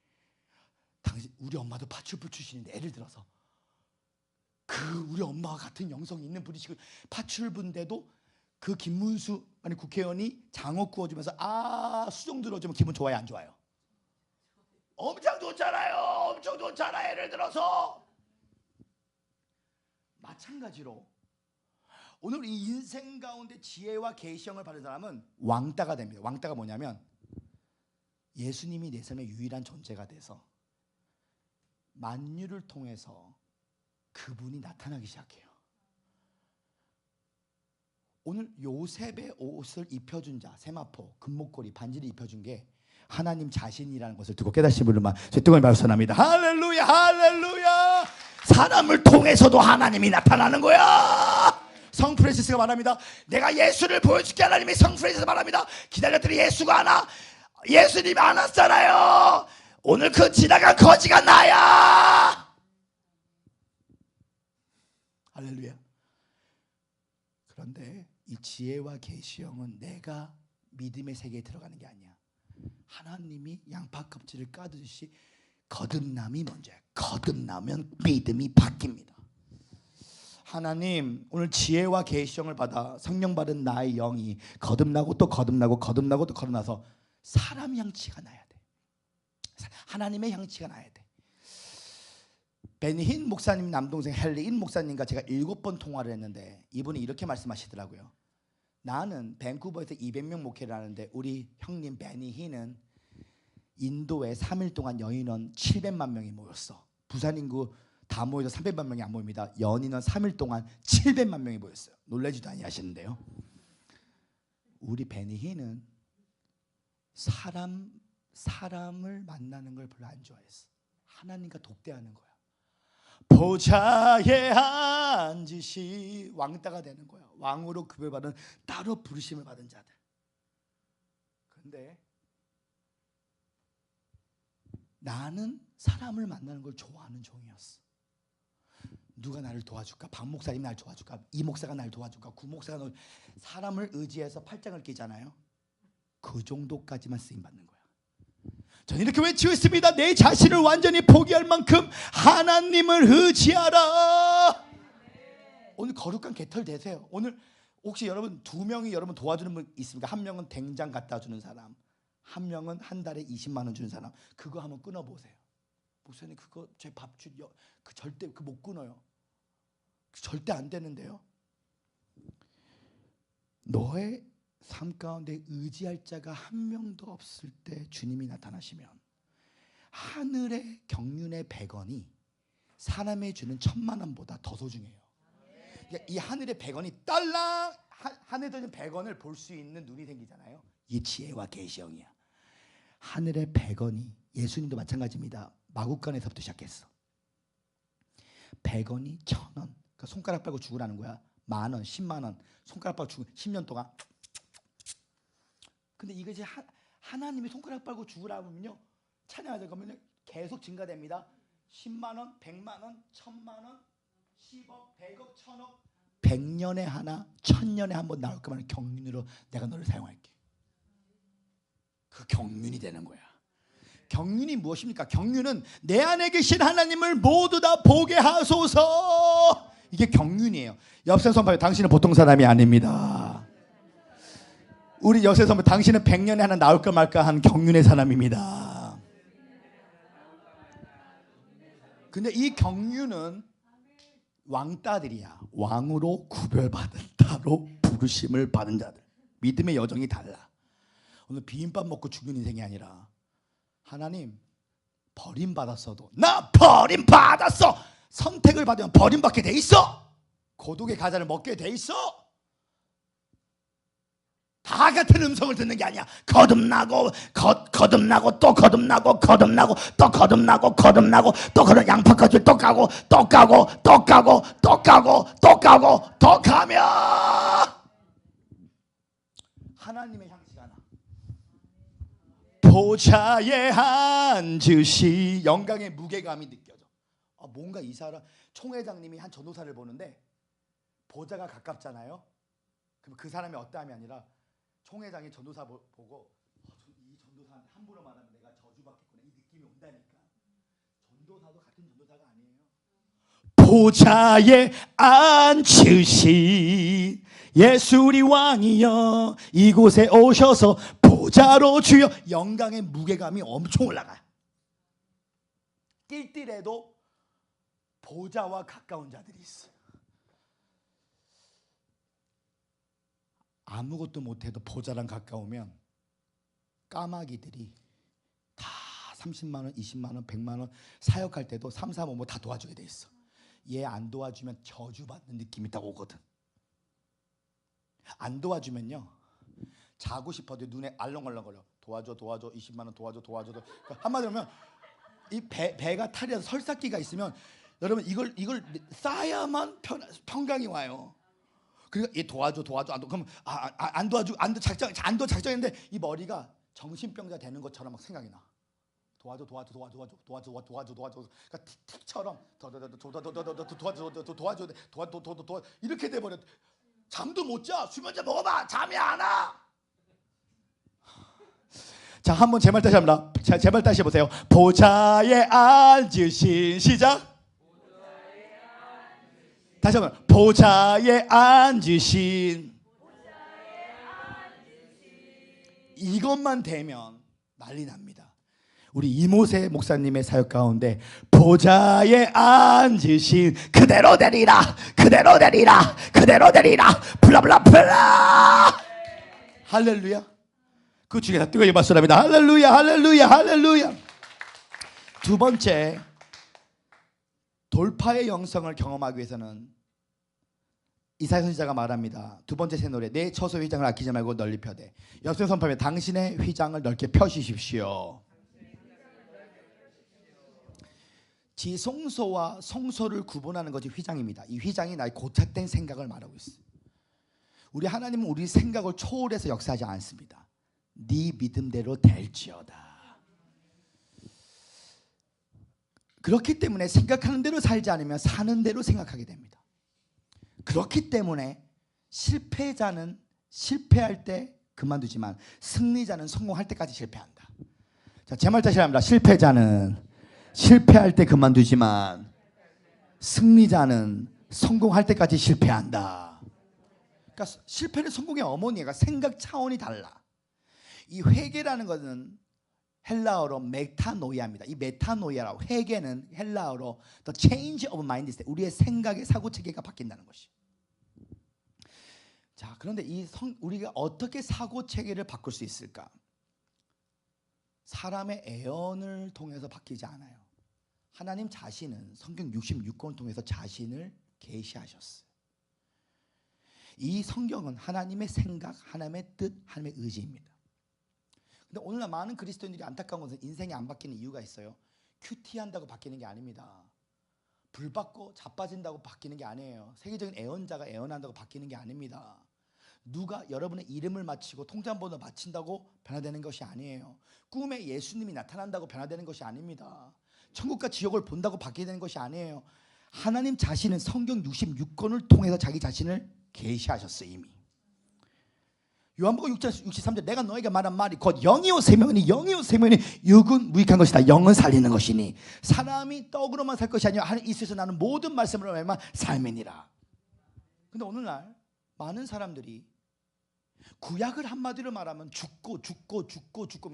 당신 우리 엄마도 파출부 출신인데 예를 들어서 그 우리 엄마와 같은 영성이 있는 분이시고 파출부인데도 그 김문수 아니 국회의원이 장어 구워주면서 수종 들어주면 기분 좋아요 안 좋아요? 엄청 좋잖아요. 예를 들어서 마찬가지로 오늘 이 인생 가운데 지혜와 계시형을 받은 사람은 왕따가 됩니다. 왕따가 뭐냐면 예수님이 내 삶의 유일한 존재가 돼서 만유를 통해서 그분이 나타나기 시작해요. 오늘 요셉의 옷을 입혀준 자, 세마포, 금목걸이, 반지를 입혀준 게 하나님 자신이라는 것을 듣고 깨닫신 분들만 제 뜨거운 발선합니다. 할렐루야 할렐루야. 사람을 통해서도 하나님이 나타나는 거야. 성 프란시스가 말합니다. 내가 예수를 보여줄게. 하나님이 성 프란시스 말합니다. 기다렸더니 예수가 안 와. 예수님이 안 왔잖아요. 오늘 그 지나간 거지가 나야. 할렐루야. 그런데 이 지혜와 계시형은 내가 믿음의 세계에 들어가는 게 아니야. 하나님이 양파 껍질을 까듯이 거듭남이 먼저야. 거듭나면 믿음이 바뀝니다. 하나님 오늘 지혜와 계시형을 받아 성령 받은 나의 영이 거듭나고 또 거듭나고 또 거듭나서 사람 양치가 나야 돼. 하나님의 향취가 나야 돼. 베니힌 목사님 남동생 헨리인 목사님과 제가 7번 통화를 했는데 이분이 이렇게 말씀하시더라고요. 나는 밴쿠버에서 200명 목회를 하는데 우리 형님 베니힌은 인도에 3일 동안 여인원 700만 명이 모였어. 부산 인구 다 모여서 300만 명이 안 모입니다. 연인원 3일 동안 700만 명이 모였어요. 놀라지도 아니하시는데요. 우리 베니힌은 사람을 만나는 걸 별로 안 좋아했어. 하나님과 독대하는 거야. 보좌에 앉으시 왕따가 되는 거야. 왕으로 급여받은 따로 부르심을 받은 자들. 그런데 나는 사람을 만나는 걸 좋아하는 종이었어. 누가 나를 도와줄까? 박 목사님이 나를 도와줄까? 이 목사가 나를 도와줄까? 구 목사가 널 사람을 의지해서 팔짱을 끼잖아요. 그 정도까지만 쓰임 받는 거야. 저는 이렇게 외치고 있습니다. 내 자신을 완전히 포기할 만큼 하나님을 의지하라. 오늘 거룩한 개털 되세요. 오늘 혹시 여러분 2명이 여러분 도와주는 분 있습니까? 한 명은 된장 갖다 주는 사람, 한 명은 한 달에 20만 원 주는 사람. 그거 한번 끊어보세요. 목사님 그거 제 밥줄 그 절대 그 못 끊어요. 절대 안 되는데요. 너의 삶 가운데 의지할 자가 한 명도 없을 때 주님이 나타나시면 하늘의 경륜의 100원이 사람이 주는 1000만 원보다 더 소중해요. 그러니까 이 하늘의 100원이 딸랑 하늘에 들린 100원을 볼 수 있는 눈이 생기잖아요. 이 지혜와 계시형이야. 하늘의 100원이 예수님도 마찬가지입니다. 마국간에서부터 시작했어. 100원이 1000원. 그러니까 손가락 빨고 죽으라는 거야. 만원, 10만원 손가락 빨고 죽으 10년 동안. 근데 이것이 하나님이 손가락 빨고 죽으라면요 찬양하자 그러면 계속 증가됩니다. 10만원, 100만원, 1000만원, 10억, 100억, 1000억 100년에 하나, 1000년에 한 번 나올 거면 경륜으로 내가 너를 사용할게. 그 경륜이 되는 거야. 경륜이 무엇입니까? 경륜은 내 안에 계신 하나님을 모두 다 보게 하소서. 이게 경륜이에요. 옆에 선배 당신은 보통 사람이 아닙니다. 우리 여세 선배 당신은 100년에 하나 나올까 말까 한 경륜의 사람입니다. 근데 이 경륜은 왕따들이야. 왕으로 구별받은 따로 부르심을 받은 자들. 믿음의 여정이 달라. 오늘 비빔밥 먹고 죽는 인생이 아니라 하나님 버림받았어도 나 버림받았어. 선택을 받으면 버림받게 돼 있어. 고독의 과자를 먹게 돼 있어. 다 같은 음성을 듣는 게 아니야. 거듭나고 거듭나고 또 거듭나고 거듭나고 또 거듭나고 거듭나고 또 거듭 양파까지 또 까고 또 까고 또 까고 또 까고 또 까고 또 가면 하나님의 향기가 나. 보좌에 앉으시 영광의 무게감이 느껴져. 뭔가 이 사람 총회장님이 한 전도사를 보는데 보좌가 가깝잖아요. 그럼 그 사람이 어떠함이 아니라 총회장이 전도사 보고 이 전도사한테 함부로 말하면 내가 저주받겠구나 이 느낌이 온다니까. 전도사도 같은 전도사가 아니에요. 보좌에 앉으시 예수 우리 왕이여 이곳에 오셔서 보좌로 주여. 영광의 무게감이 엄청 올라가요. 띨띨해도 보좌와 가까운 자들이 있어요. 아무것도 못해도 보좌랑 가까우면 까마귀들이 다 30만원, 20만원, 100만원 사역할 때도 3, 4, 5 다 도와주게 돼 있어. 얘 안 도와주면 저주받는 느낌이 딱 오거든. 안 도와주면요 자고 싶어도 눈에 알렁알렁거려. 도와줘 20만원 도와줘. 그러니까 한마디로 하면 이 배가 탈이라서 설사기가 있으면 여러분 이걸 쌓아야만 평강이 와요. 그러니까 얘 도와줘 그럼 안 도와주 안 작정했는데 이 머리가 정신병자 되는 것처럼 막 생각이 나. 도와줘. 그러니까 틱처럼 도와줘 이렇게 돼 버려. 잠도 못 자. 수면제 먹어봐. 잠이 안 와. 자, 한번 제 말 다시 합니다. 제 말 다시 해보세요. 보좌에 앉으신 시작. 다시 한번 보좌에 앉으신. 이것만 되면 난리 납니다. 우리 이모세 목사님의 사역 가운데 보좌에 앉으신 그대로 되리라, 그대로 되리라, 그대로 되리라, 블라블라블라. 할렐루야. 그 중에서 뜨거이 박수랍니다. 할렐루야, 할렐루야, 할렐루야. 두 번째, 돌파의 영성을 경험하기 위해서는 이사야 선지자가 말합니다. 두 번째 새 노래, 내 처소 휘장을 아끼지 말고 널리 펴되. 역전 선포하며 당신의 휘장을 넓게 펴시십시오. 지성소와 성소를 구분하는 것이 휘장입니다. 이 휘장이 나의 고착된 생각을 말하고 있어요. 우리 하나님은 우리 생각을 초월해서 역사하지 않습니다. 네 믿음대로 될지어다. 그렇기 때문에 생각하는 대로 살지 않으면 사는 대로 생각하게 됩니다. 그렇기 때문에 실패자는 실패할 때 그만두지만 승리자는 성공할 때까지 실패한다. 자, 제 말 다시 합니다. 실패자는 실패할 때 그만두지만 승리자는 성공할 때까지 실패한다. 그러니까 실패는 성공의 어머니가 생각 차원이 달라. 이 회개라는 것은 헬라어로 메타노이아입니다. 이 메타노이아라고, 회개는 헬라어로 the change of mind, 우리의 생각의 사고 체계가 바뀐다는 것이. 자, 그런데 우리가 어떻게 사고 체계를 바꿀 수 있을까? 사람의 애언을 통해서 바뀌지 않아요. 하나님 자신은 성경 66권을 통해서 자신을 계시하셨어요. 이 성경은 하나님의 생각, 하나님의 뜻, 하나님의 의지입니다. 근데 오늘날 많은 그리스도인들이 안타까운 것은 인생이 안 바뀌는 이유가 있어요. 큐티한다고 바뀌는 게 아닙니다. 불 받고 자빠진다고 바뀌는 게 아니에요. 세계적인 애언자가 애언한다고 바뀌는 게 아닙니다. 누가 여러분의 이름을 맞히고 통장번호 맞힌다고 변화되는 것이 아니에요. 꿈에 예수님이 나타난다고 변화되는 것이 아닙니다. 천국과 지옥을 본다고 바뀌게 되는 것이 아니에요. 하나님 자신은 성경 66권을 통해서 자기 자신을 계시하셨어요. 이미 요한복음 6장 63절, 내가 너에게 말한 말이 곧 영이요 생명이니 영이요 생명이니 육은 무익한 것이다. 영은 살리는 것이니 사람이 떡으로만 살 것이 아니라 하나님 이스에서 나는 모든 말씀으로 말미암아 삶이니라. 근데 오늘날 많은 사람들이 구약을 한마디로 말하면 죽고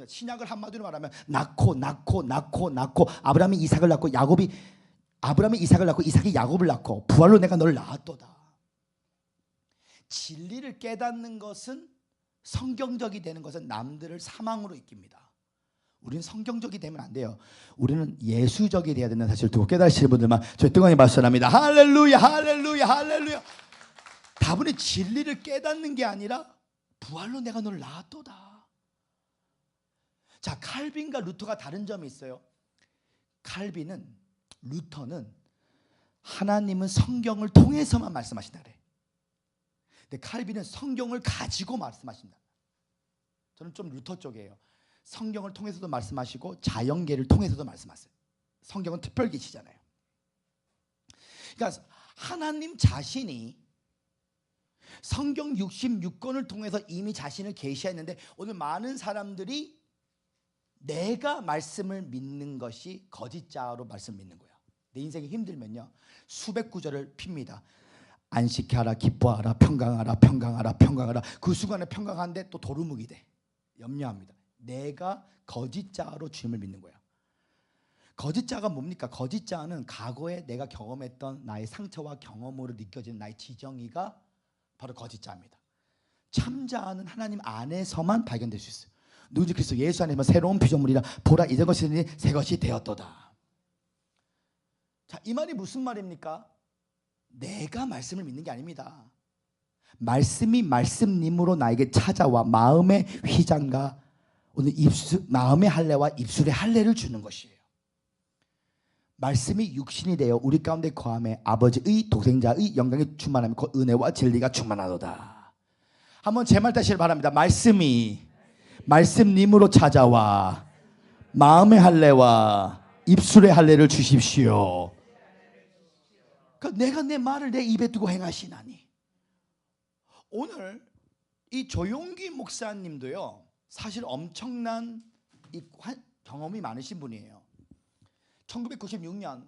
신약을 한마디로 말하면 낳고 아브라함이 이삭을 낳고 아브라함이 이삭을 낳고 이삭이 야곱을 낳고 부활로 내가 너를 낳았도다. 진리를 깨닫는 것은, 성경적이 되는 것은 남들을 사망으로 이깁니다. 우리는 성경적이 되면 안 돼요. 우리는 예수적이 돼야 된다는 사실을 두고 깨달으시는 분들만 저희 뜨거이 박수합니다. 할렐루야, 할렐루야, 할렐루야. 다분히 진리를 깨닫는 게 아니라 부활로 내가 너를 낳았도다. 자, 칼빈과 루터가 다른 점이 있어요. 루터는 하나님은 성경을 통해서만 말씀하신다 그래. 근데 칼빈은 성경을 가지고 말씀하신다. 저는 좀 루터 쪽이에요. 성경을 통해서도 말씀하시고 자연계를 통해서도 말씀하세요. 성경은 특별계시잖아요. 그러니까 하나님 자신이 성경 66권을 통해서 이미 자신을 계시했는데, 오늘 많은 사람들이 내가 말씀을 믿는 것이 거짓자로 말씀 믿는 거예요. 내 인생이 힘들면요, 수백 구절을 핍니다. 안식하라, 기뻐하라, 평강하라, 평강하라, 평강하라. 그 순간에 평강한데 또 도루묵이 돼. 염려합니다. 내가 거짓자로 주님을 믿는 거야. 거짓자가 뭡니까? 거짓자는 과거에 내가 경험했던 나의 상처와 경험으로 느껴지는 나의 지정의가 바로 거짓자입니다. 참자는 하나님 안에서만 발견될 수 있어요. 누구지? 그리스도 예수 안에서 새로운 피조물이라 보라 이전 것이 새 것이 되었도다. 자, 이 말이 무슨 말입니까? 내가 말씀을 믿는 게 아닙니다. 말씀이 말씀님으로 나에게 찾아와 마음의 휘장과 오늘 마음의 할례와 입술의 할례를 주는 것이에요. 말씀이 육신이 되어 우리 가운데 거함에 아버지의 독생자의 영광이 충만하며 그 은혜와 진리가 충만하도다. 한번 제 말 다시 바랍니다. 말씀이 말씀님으로 찾아와 마음의 할례와 입술의 할례를 주십시오. 그러니까 내가 내 말을 내 입에 두고 행하시나니. 오늘 이 조용기 목사님도요, 사실 엄청난 경험이 많으신 분이에요. 1996년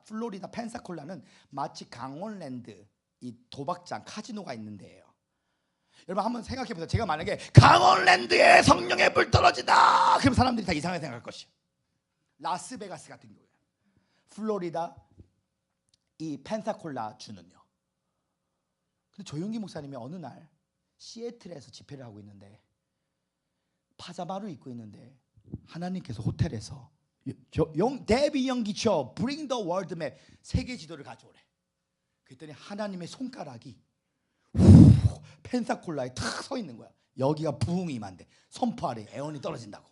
플로리다 펜사콜라는 마치 강원랜드, 이 도박장 카지노가 있는 데예요. 여러분 한번 생각해 보세요. 제가 만약에 강원랜드에 성령의 불 떨어진다, 그럼 사람들이 다 이상하게 생각할 것이에요. 라스베가스 같은 경우에, 플로리다 이 펜사콜라 주는요. 근데 조용기 목사님이 어느 날 시애틀에서 집회를 하고 있는데 파자마를 입고 있는데 하나님께서 호텔에서 데비 연기처 Bring the World Map 세계 지도를 가져오래. 그랬더니 하나님의 손가락이 펜사콜라에 탁 서 있는 거야. 여기가 부흥이 임한데 선포 아래 애원이 떨어진다고.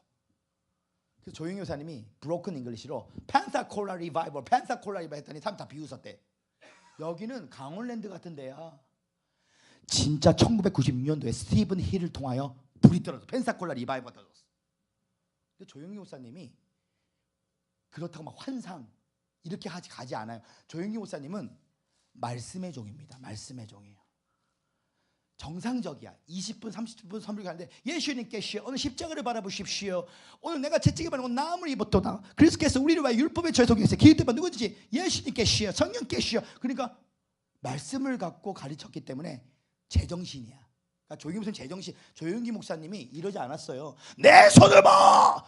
그래서 조용기 목사님이 브로큰 잉글리시로 펜사콜라 리바이벌 했더니 사람 다 비웃었대. 여기는 강원랜드 같은 데야. 진짜 1996년도에 스티븐 힐을 통하여 불이 떨어졌어. 펜사콜라 리바이벌 떨어졌어. 근데 조용기 목사님이 그렇다고 막 환상 이렇게 가지 않아요. 조용기 목사님은 말씀의 종입니다. 말씀의 종이에요. 정상적이야. 20분 30분 선물 가는데 예수님께시여 오늘 십자가를 바라보십시오. 오늘 내가 채찍에 바르고 나무를 입었도다. 그리스도께서 우리를 위하여 율법의 죄 속에 기름때 누구든지 예수님께시여 성령께시여. 그러니까 말씀을 갖고 가르쳤기 때문에 제정신이야. 그러니까 조용기 목사님 제정신. 조용기 목사님이 이러지 않았어요. 내 손을 봐,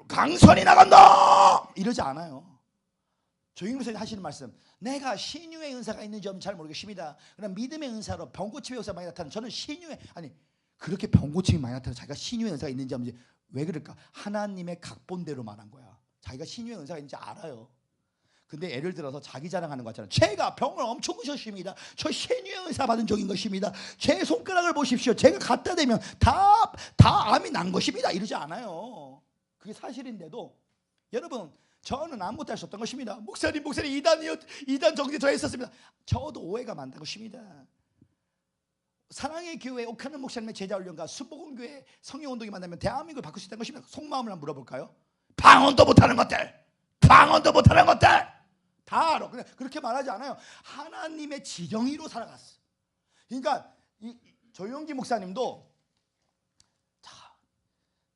강선이 나간다, 이러지 않아요. 조용기 목사님 하시는 말씀, 내가 신유의 은사가 있는 점은 잘 모르겠습니다. 그러나 믿음의 은사로 병고침의 은사가 많이 나타나는, 저는 신유의, 아니 그렇게 병고침이 많이 나타나는 자기가 신유의 은사가 있는지 없는지 왜 그럴까? 하나님의 각본대로 말한 거야. 자기가 신유의 은사가 있는지 알아요. 근데 예를 들어서 자기 자랑하는 거 같잖아요. 제가 병을 엄청 고쳤습니다. 저 신유의 은사 받은 적인 것입니다. 제 손가락을 보십시오. 제가 갖다 대면 다 암이 난 것입니다. 이러지 않아요. 그게 사실인데도 여러분, 저는 아무것도 할 수 없던 것입니다. 목사님 이단 정지 저 했었습니다. 저도 오해가 많다는 것입니다. 사랑의 교회 옥하는 목사님의 제자훈련과 수복음교회 성령운동이 만나면 대한민국을 바꿀 수 있다는 것입니다. 속마음을 한번 물어볼까요? 방언도 못하는 것들 다 알아. 그렇게 말하지 않아요. 하나님의 지정의로 살아갔어. 그러니까 이 조용기 목사님도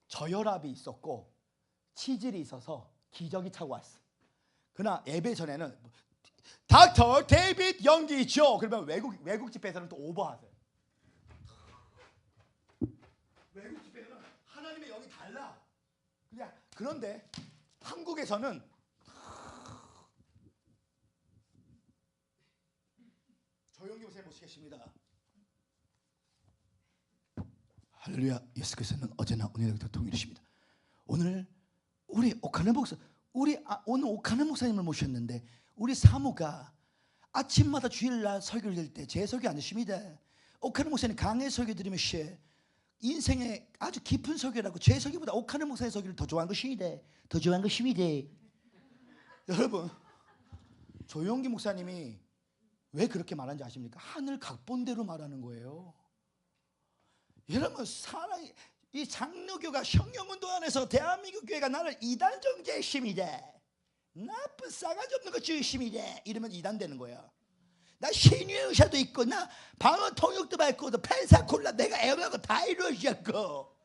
저혈압이 있었고 치질이 있어서 기저귀 차고 왔어. 그러나 예배 전에는 닥터 데이빗 연기죠. 그러면 외국 집회에서는 또 오버하세요. 외국 집회에서는 하나님의 영이 달라. 그런데 한국에서는 조용기 목사님 모시겠습니다. 할렐루야. 예수 그리스도는 어제나 오늘도 동일하십니다. 오늘 우리 오카네 목사, 오늘 오카네 목사님을 모셨는데 우리 사모가 아침마다 주일날 설교를 들 때 제 설교 안 하십니다. 오카네 목사님 강의 설교 들으면서 인생의 아주 깊은 설교라고 제 설교보다 오카네 목사의 설교를 더 좋아하는 것입니다. 여러분, 조용기 목사님이 왜 그렇게 말하는지 아십니까? 하늘 각본대로 말하는 거예요. 여러분, 이 장로교가 성령운동 안에서 대한민국 교회가 나를 이단 정죄했습니다. 나쁜 싸가지 없는 거 주십니다. 이러면 이단 되는 거야. 나 신유의 의사도 있고 나 방언 통역도 받고 펜사콜라 내가 애원하고 다 이루어졌고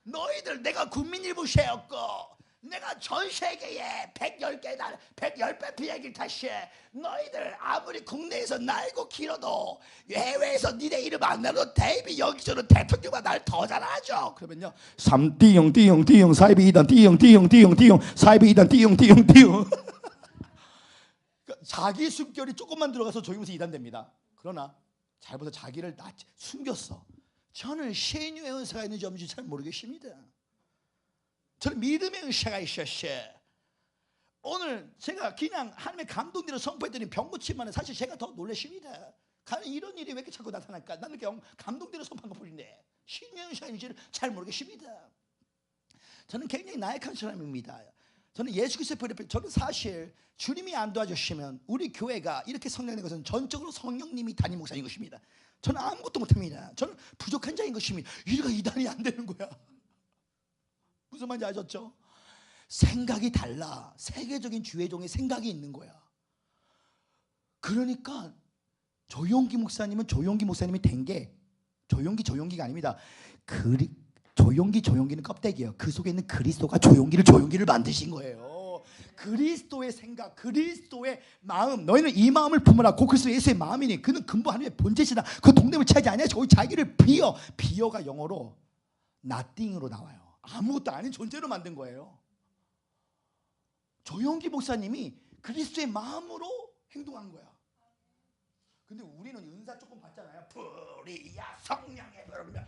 너희들 내가 국민일보세였고 내가 전 세계에 110배 비행기 타시 너희들 아무리 국내에서 날고 길어도 해외에서 니네 이름 안 나도 데이비 여기저기 대통령보다 날 더 잘하죠. 그러면요 3띠용 사이비 2단 띠용 사이비 2단 띠용 자기 숨결이 조금만 들어가서 조용해서 2단 됩니다. 그러나 잘 보세요. 자기를 숨겼어. 저는 신유의 은사가 있는지 없는지 잘 모르겠습니다. 저는 믿음의 은사가 있었어요. 오늘 제가 그냥 하나님의 감동대로 선포했더니 병 고침만은 사실 제가 더 놀랐습니다. 이런 일이 왜 이렇게 자꾸 나타날까? 나는 그냥 감동대로 선포한 것뿐인데 신유의 은사가 있는지를 잘 모르겠습니다. 저는 굉장히 나약한 사람입니다. 저는 예수 그리스도의 보혈, 저는 사실 주님이 안 도와주시면 우리 교회가 이렇게 성장된 것은 전적으로 성령님이 담임 목사인 것입니다. 저는 아무것도 못합니다. 저는 부족한 자인 것입니다. 이래가 이단이 안 되는 거야. 무슨 말인지 아셨죠? 생각이 달라. 세계적인 주회종의 생각이 있는 거야. 그러니까 조용기 목사님은 조용기 목사님이 된 게 조용기가 아닙니다. 조용기는 껍데기예요. 그 속에 있는 그리스도가 조용기를 만드신 거예요. 그리스도의 생각, 그리스도의 마음, 너희는 이 마음을 품으라. 곧 그리스도 예수의 마음이니 그는 근본 하나님의 본체시다. 그 동nem을 취하지 아니하시고 오직 자기를 비어가 영어로 nothing으로 나와요. 아무것도 아닌 존재로 만든 거예요. 조용기 목사님이 그리스도의 마음으로 행동한 거야. 근데 우리는 은사 조금 받잖아요. 불이야 성령의 그러면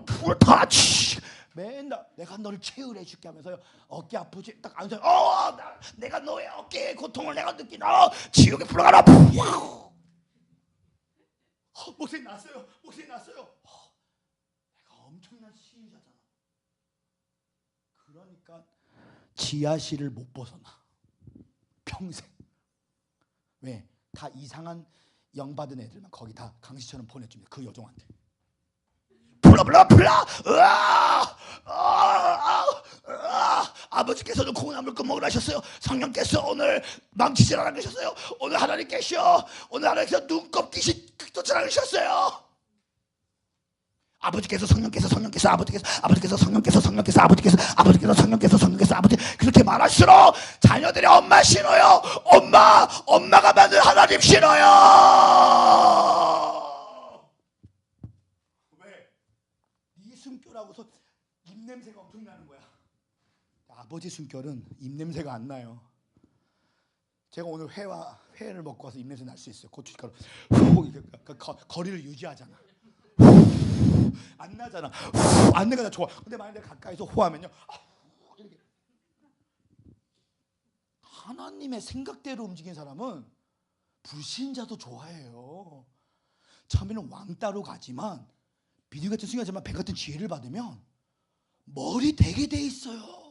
불타치 맨날 내가 너를 체휼해 줄게 하면서요. 어깨 아프지? 딱 앉아. 내가 너의 어깨의 고통을 내가 느끼나. 지옥에 불러가라. 목소리 났어요. 목소리 났어요. 내가 엄청난 시인자잖아. 그러니까 지하실을 못 벗어나. 평생. 왜? 다 이상한 영 받은 애들만 거기 다 강시처럼 보내줍니다. 그 여종한테. 불러. 아버지께서는 콩나물 먹으라 하셨어요. 성령께서 오늘 망치질하라 하셨어요. 오늘 하나님께서 눈곱 귀신 쫓아라 하셨어요. 아버지께서 그렇게 말할수록 자녀들이 엄마 싫어요. 엄마가 만든 하나님 싫어요. 왜? 네 숨결하고서 입냄새가 엄청 나는 거야. 아버지 숨결은 입냄새가 안 나요. 제가 오늘 회를 먹고 와서 입냄새 날 수 있어요. 고춧가루 거리를 유지하잖아. 안 나잖아. 안 내가 좋아. 근데 만약에 가까이서 호하면요. 이렇게. 하나님의 생각대로 움직이는 사람은 불신자도 좋아해요. 처음에는 왕따로 가지만 비둘기 같은 순간이지만 배 같은 지혜를 받으면 머리 되게 돼 있어요.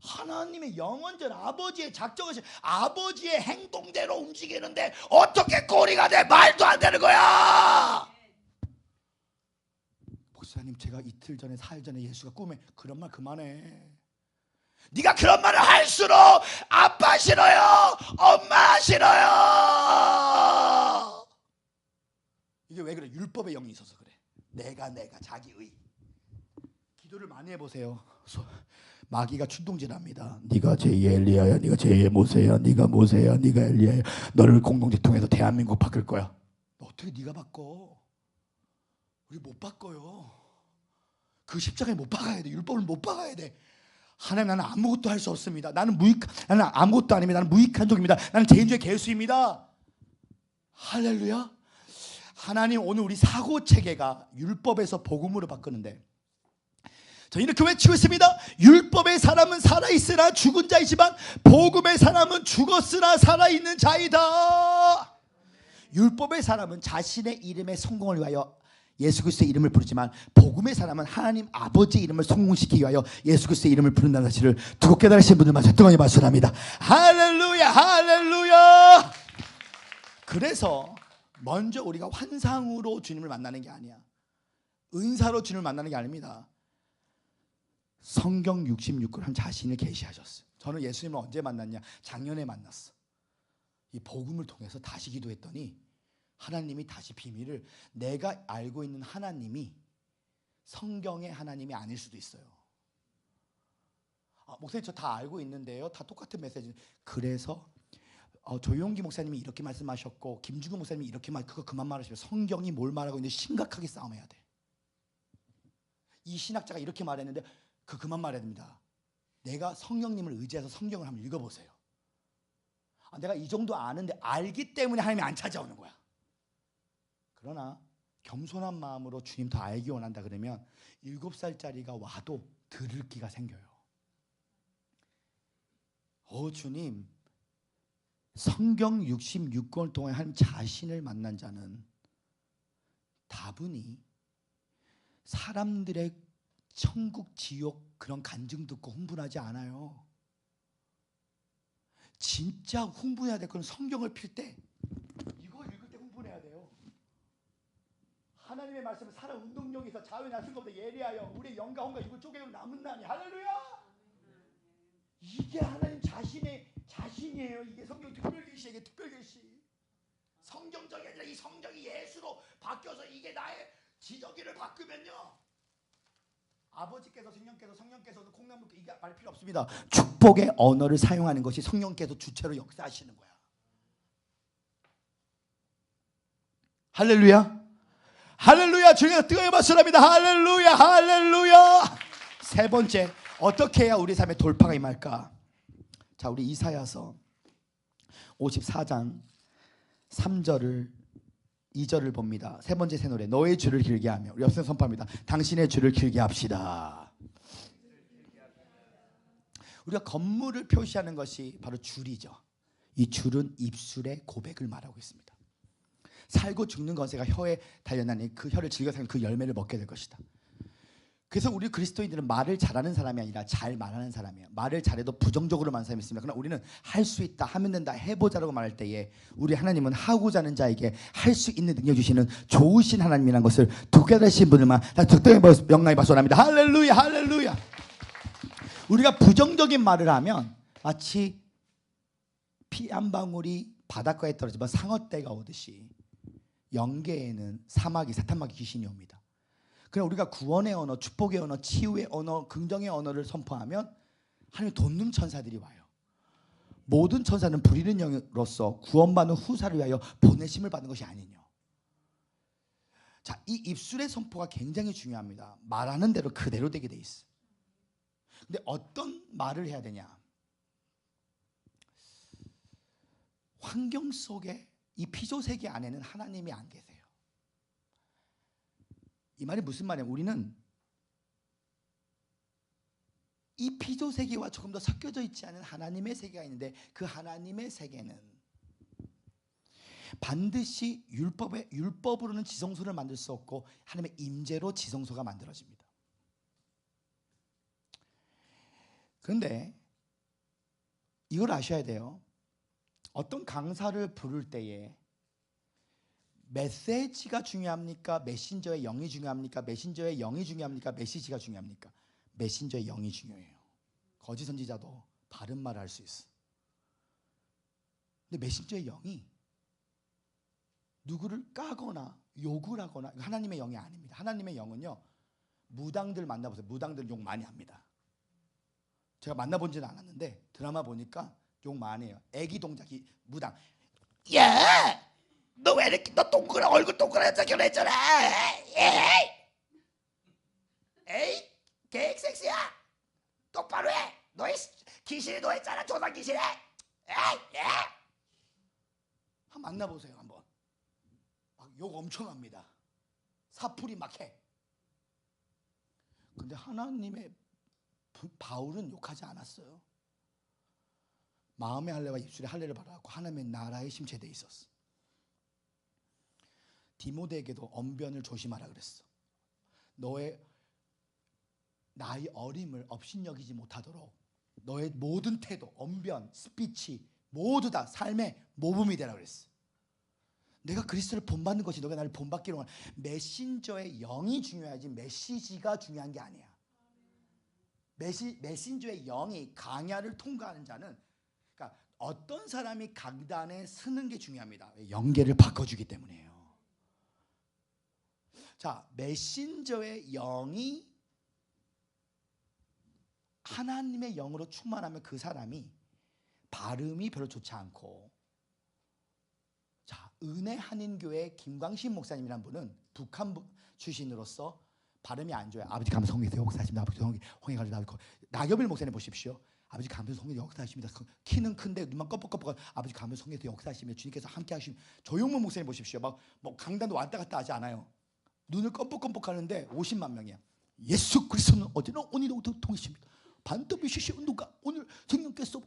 하나님의 영원전 아버지의 작정하신 아버지의 행동대로 움직이는데 어떻게 꼬리가 돼? 말도 안 되는 거야. 목사님, 제가 이틀 전에 사흘 전에 예수가 꿈에 그런 말 그만해. 네가 그런 말을 할수록 아빠 싫어요, 엄마 싫어요. 이게 왜 그래? 율법의 영이 있어서 그래. 내가 자기의. 기도를 많이 해보세요. 마귀가 충동질합니다. 네가 제2의 엘리야야, 네가 제2의 모세야, 네가 모세야, 네가 엘리야야. 너를 공동체 통해서 대한민국 바꿀 거야. 어떻게 네가 바꿔? 우리 못 바꿔요. 그 십자가에 못 박아야 돼. 율법을 못 박아야 돼. 하나님, 나는 아무것도 할 수 없습니다. 나는 아무것도 아닙니다. 나는 무익한 종입니다. 나는 죄인중의 개수입니다. 할렐루야. 하나님, 오늘 우리 사고체계가 율법에서 복음으로 바꾸는데 저희는 이렇게 외치고 있습니다. 율법의 사람은 살아있으나 죽은 자이지만 복음의 사람은 죽었으나 살아있는 자이다. 율법의 사람은 자신의 이름의 성공을 위하여 예수 그리스도의 이름을 부르지만 복음의 사람은 하나님 아버지의 이름을 성공시키기 위하여 예수 그리스도의 이름을 부른다는 사실을 두고 깨달으신 분들만 뜨거이 말씀합니다. 할렐루야, 할렐루야. 그래서 먼저 우리가 환상으로 주님을 만나는 게 아니야. 은사로 주님을 만나는 게 아닙니다. 성경 66권 한 자신을 계시하셨어요. 저는 예수님을 언제 만났냐? 작년에 만났어. 이 복음을 통해서 다시 기도했더니 하나님이 다시 비밀을, 내가 알고 있는 하나님이 성경의 하나님이 아닐 수도 있어요. 목사님, 저 다 알고 있는데요. 다 똑같은 메시지. 그래서 조용기 목사님이 이렇게 말씀하셨고 김주근 목사님이 이렇게 그거 그만 말하시면 성경이 뭘 말하고 있는데 심각하게 싸움해야 돼. 이 신학자가 이렇게 말했는데 그만 말해야 됩니다. 내가 성령님을 의지해서 성경을 한번 읽어보세요. 내가 이 정도 아는데 알기 때문에 하나님이 안 찾아오는 거야. 그러나 겸손한 마음으로 주님 더 알기 원한다 그러면 7살짜리가 와도 들을 기가 생겨요. 주님, 성경 66권을 통해 하나님 자신을 만난 자는 다분히 사람들의 천국 지옥 그런 간증 듣고 흥분하지 않아요. 진짜 흥분해야 될 건 성경을 필 때, 이거 읽을 때 흥분해야 돼요. 하나님의 말씀을 살아 운동력이 있어. 자유에 나선 것보다 예리하여 우리의 영과 혼과 이걸 쪼개고 남은 나니. 할렐루야. 이게 하나님 자신이에요. 이게 성경 특별계시. 이게 특별계시. 성경적이 아니라 이 성경이 예수로 바뀌어서 이게 나의 지저귀를 바꾸면요, 아버지께서 성령께서 성령께서도 콩나물 이게 말 필요 없습니다. 축복의 언어를 사용하는 것이 성령께서 주체로 역사하시는 거야. 할렐루야. 할렐루야. 주님께서 뜨거운 박수를 합니다. 할렐루야. 할렐루야. 세 번째, 어떻게 해야 우리 삶에 돌파가 임할까? 자, 우리 이사야서 54장 3절을 2절을 봅니다. 세 번째 새 노래, 너의 줄을 길게 하며. 우리 옆에서 선포합니다. 당신의 줄을 길게 합시다. 우리가 건물을 표시하는 것이 바로 줄이죠. 이 줄은 입술의 고백을 말하고 있습니다. 살고 죽는 것에가 혀에 달려나니 그 혀를 즐겨 살면 그 열매를 먹게 될 것이다. 그래서 우리 그리스도인들은 말을 잘하는 사람이 아니라 잘 말하는 사람이에요. 말을 잘해도 부정적으로 말하는 사람이 있습니다. 그러나 우리는 할 수 있다, 하면 된다, 해보자라고 말할 때에 우리 하나님은 하고자 하는 자에게 할 수 있는 능력 주시는 좋으신 하나님이라는 것을 두게 되신 분들만 다 적당히 영광의 박수 합니다. 할렐루야. 할렐루야. 우리가 부정적인 말을 하면 마치 피 한 방울이 바닷가에 떨어지면 상어떼가 오듯이 영계에는 사탄마귀 귀신이 옵니다. 그럼 우리가 구원의 언어, 축복의 언어, 치유의 언어, 긍정의 언어를 선포하면 하나님 돋는 천사들이 와요. 모든 천사는 부리는 영으로서 구원받는 후사를 위하여 보내심을 받는 것이 아니뇨. 자, 이 입술의 선포가 굉장히 중요합니다. 말하는 대로 그대로 되게 돼 있어. 근데 어떤 말을 해야 되냐? 환경 속에 이 피조세계 안에는 하나님이 안 계세요. 이 말이 무슨 말이냐면 우리는 이 피조세계와 조금 더 섞여져 있지 않은 하나님의 세계가 있는데 그 하나님의 세계는 반드시 율법으로는 지성소를 만들 수 없고 하나님의 임재로 지성소가 만들어집니다. 그런데 이걸 아셔야 돼요. 어떤 강사를 부를 때에 메시지가 중요합니까? 메신저의 영이 중요합니까? 메신저의 영이 중요합니까? 메시지가 중요합니까? 메신저의 영이 중요해요. 거짓 선지자도 바른 말을 할 수 있어. 근데 메신저의 영이 누구를 까거나 욕을 하거나 하나님의 영이 아닙니다. 하나님의 영은요, 무당들 만나보세요. 무당들 욕 많이 합니다. 제가 만나본지는 않았는데 드라마 보니까 욕 많이 해요. 애기 동작이 무당. 야! 너 왜 이렇게 너 얼굴 동그랗게 결혼했잖아. 에이 계획 섹시야. 똑바로 해. 너의 귀신이 너 했잖아. 조상 귀신이. 에이 한번 만나보세요. 한번 막 욕 엄청 합니다. 사풀이 막 해. 근데 하나님의 바울은 욕하지 않았어요. 마음의 할례와 입술의 할례를 받아갖고 하나님의 나라에 심체되어 있었어. 디모데에게도 언변을 조심하라 그랬어. 나의 어림을 업신여기지 못하도록 너의 모든 태도, 언변, 스피치 모두 다 삶의 모범이 되라 그랬어. 내가 그리스도를 본받는 것이 너가 나를 본받기로 한 메신저의 영이 중요하지 메시지가 중요한 게 아니야. 메신저의 영이 강야를 통과하는 자는, 그러니까 어떤 사람이 강단에 서는 게 중요합니다. 영계를 바꿔주기 때문이에요. 자, 메신저의 영이 하나님의 영으로 충만하면 그 사람이 발음이 별로 좋지 않고, 자, 은혜 한인교회 김광신 목사님이란 분은 북한 출신으로서 발음이 안 좋아요. 아버지 감사 성에서 역사하십니다. 아버지 홍해 가지고 나올 거. 나경일 목사님 보십시오. 아버지 감사 성에서 역사하십니다. 키는 큰데 눈만 껌뻑껌뻑. 아버지 감사 성에서 역사하시며 주님께서 함께 하시면. 조용문 목사님 보십시오. 막 뭐 강단도 왔다 갔다 하지 않아요. 눈을 껌뻑껌뻑 하는데 50만 명이야. 예수 그리스도는 어제나 오늘도 동이십니다. 반드시 운동가 오늘 성령께서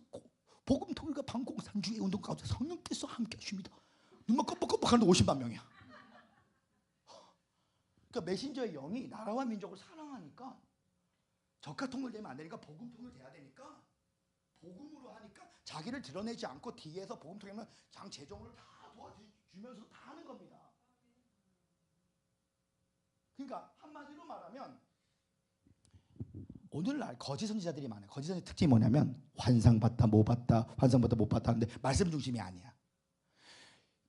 복음 통일과 방공산주의 운동 가운데 성령께서 함께 하십니다. 눈만 껌뻑껌뻑 하는데 50만 명이야. 그러니까 메신저의 영이 나라와 민족을 사랑하니까 적화 통일되면 안 되니까 복음 통일돼야 되니까 복음으로 하니까 자기를 드러내지 않고 뒤에서 복음 통일하면 장 재정을 다 도와주면서 다 하는 겁니다. 그러니까 한마디로 말하면 오늘날 거짓 선지자들이 많아요. 거짓 선지 특징이 뭐냐면 환상봤다 못 봤다 환상봤다 못 봤다 하는데 말씀 중심이 아니야.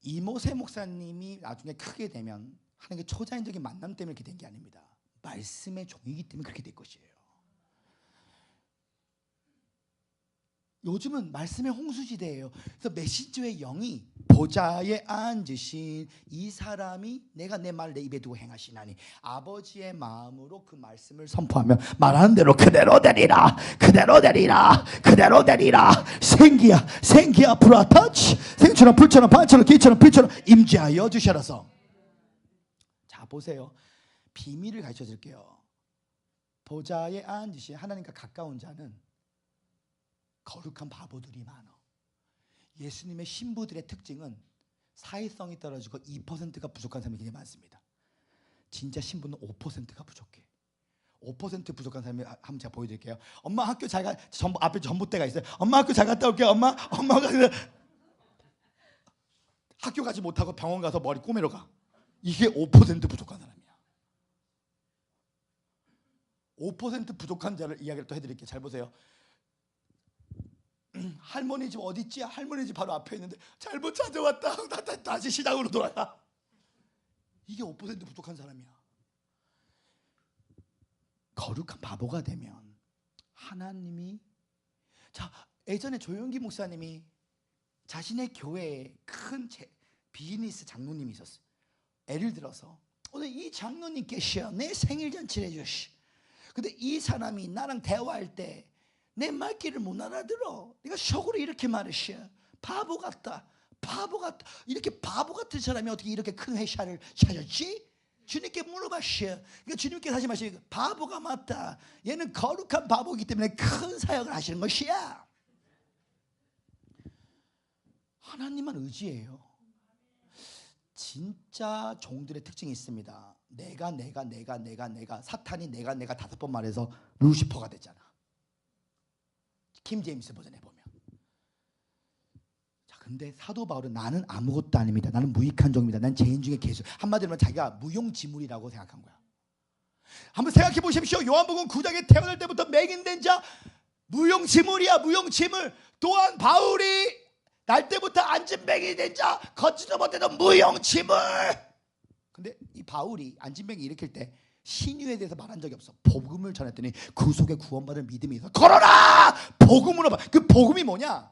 이모세 목사님이 나중에 크게 되면 하나님의 초자연적인 만남 때문에 이렇게 된 게 아닙니다. 말씀의 종이기 때문에 그렇게 될 것이에요. 요즘은 말씀의 홍수시대예요. 그래서 메시지의 영이 보좌에 앉으신 이 사람이 내가 내 말을 내 입에 두고 행하시나니 아버지의 마음으로 그 말씀을 선포하면 말하는 대로 그대로 되리라, 그대로 되리라, 그대로 되리라. 생기야 불화터치, 생처럼 불처럼 반처럼 기처럼 빛처럼 임재하여 주셔라서. 자 보세요, 비밀을 가르쳐 드릴게요. 보좌에 앉으신 하나님과 가까운 자는 거룩한 바보들이 많아. 예수님의 신부들의 특징은 사회성이 떨어지고 2%가 부족한 사람이 굉장히 많습니다. 진짜 신부는 5%가 부족해. 5% 부족한 사람이 한번 제가 보여드릴게요. 엄마 학교 잘 가, 앞에 전봇대가 있어요. 엄마 학교 잘 갔다 올게요. 엄마가 학교 가지 못하고 병원 가서 머리 꼬매러 가. 이게 5% 부족한 사람이야. 5% 부족한 자를 이야기를 또 해드릴게요. 잘 보세요. 할머니 집 어디 있지? 할머니 집 바로 앞에 있는데 잘못 찾아왔다. 다시 시장으로 돌아가. 이게 5% 부족한 사람이야. 거룩한 바보가 되면 하나님이, 자 예전에 조용기 목사님이 자신의 교회에 큰 비즈니스 장로님이 있었어요. 예를 들어서 오늘 이 장로님께서 내 생일 잔치를 해주시. 근데 이 사람이 나랑 대화할 때 내 말귀를 못 알아들어. 내가 속으로 이렇게 말했어. 바보 같다. 이렇게 바보 같은 사람이 어떻게 이렇게 큰 회사를 찾았지? 주님께 물어봤어. 그러니까 주님께 다시 말씀하시고 바보가 맞다. 얘는 거룩한 바보이기 때문에 큰 사역을 하시는 것이야. 하나님만 의지해요. 진짜 종들의 특징이 있습니다. 내가 사탄이 내가 5번 말해서 루시퍼가 됐잖아. 킴 제임스 버전에 보면. 자, 근데 사도 바울은 나는 아무것도 아닙니다. 나는 무익한 종입니다. 난 죄인 중에 개수. 한마디로 하면 자기가 무용지물이라고 생각한 거야. 한번 생각해 보십시오. 요한복음 9장에 태어날 때부터 맹인된 자 무용지물이야. 무용지물. 또한 바울이 날 때부터 안진뱅이 된 자 걷지도 못해도 무용지물. 근데 이 바울이 안진뱅이 일으킬 때 신유에 대해서 말한 적이 없어. 복음을 전했더니 그 속에 구원받을 믿음이 있어. 걸어라! 복음으로 봐. 그 복음이 뭐냐?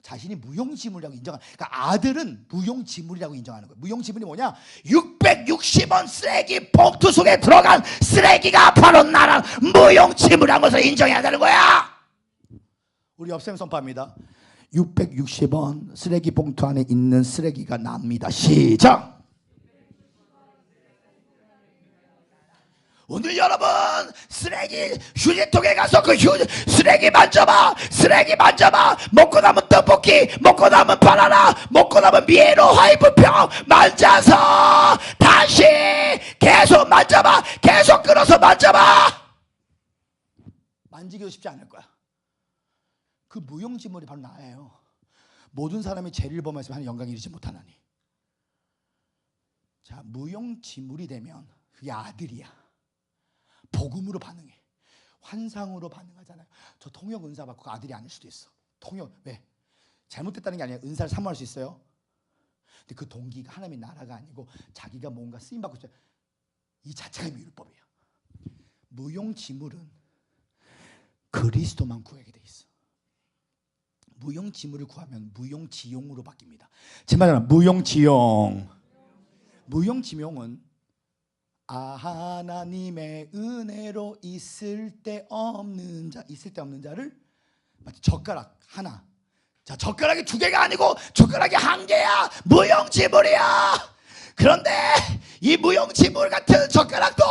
자신이 무용지물이라고 인정하는. 그러니까 아들은 무용지물이라고 인정하는 거예요. 무용지물이 뭐냐? 660원 쓰레기 봉투 속에 들어간 쓰레기가 바로 나랑 무용지물이라는 것을 인정해야 되는 거야. 우리 옆사람 선포합니다. 660원 쓰레기 봉투 안에 있는 쓰레기가 납니다. 시작. 오늘 여러분 쓰레기 휴지통에 가서 그 쓰레기 만져봐. 먹고 남은 떡볶이, 먹고 남은 바나나, 먹고 남은 미에로 화이트병 만져서 다시 계속 만져봐. 계속 끌어서 만져봐. 만지기도 쉽지 않을 거야. 그 무용지물이 바로 나예요. 모든 사람이 죄를 범했으면 하는 영광에 이르지 못하나니. 자, 무용지물이 되면 그게 아들이야. 복음으로 반응해. 환상으로 반응하잖아요. 저 통역 은사 받고 그 아들이 아닐 수도 있어. 통역 왜? 잘못됐다는 게 아니라 은사를 사모할 수 있어요. 근데 그 동기가 하나님의 나라가 아니고 자기가 뭔가 쓰임 받고 있어요. 이 자체가 율법이에요. 무용지물은 그리스도만 구하게 돼 있어. 무용지물을 구하면 무용지용으로 바뀝니다. 제 말은 무용지용. 무용지용은 하나님의 은혜로 있을 때 없는 자를 마치 젓가락 하나. 자, 젓가락이 2개가 아니고 젓가락이 1개야. 무용지물이야. 그런데 이 무용지물 같은 젓가락도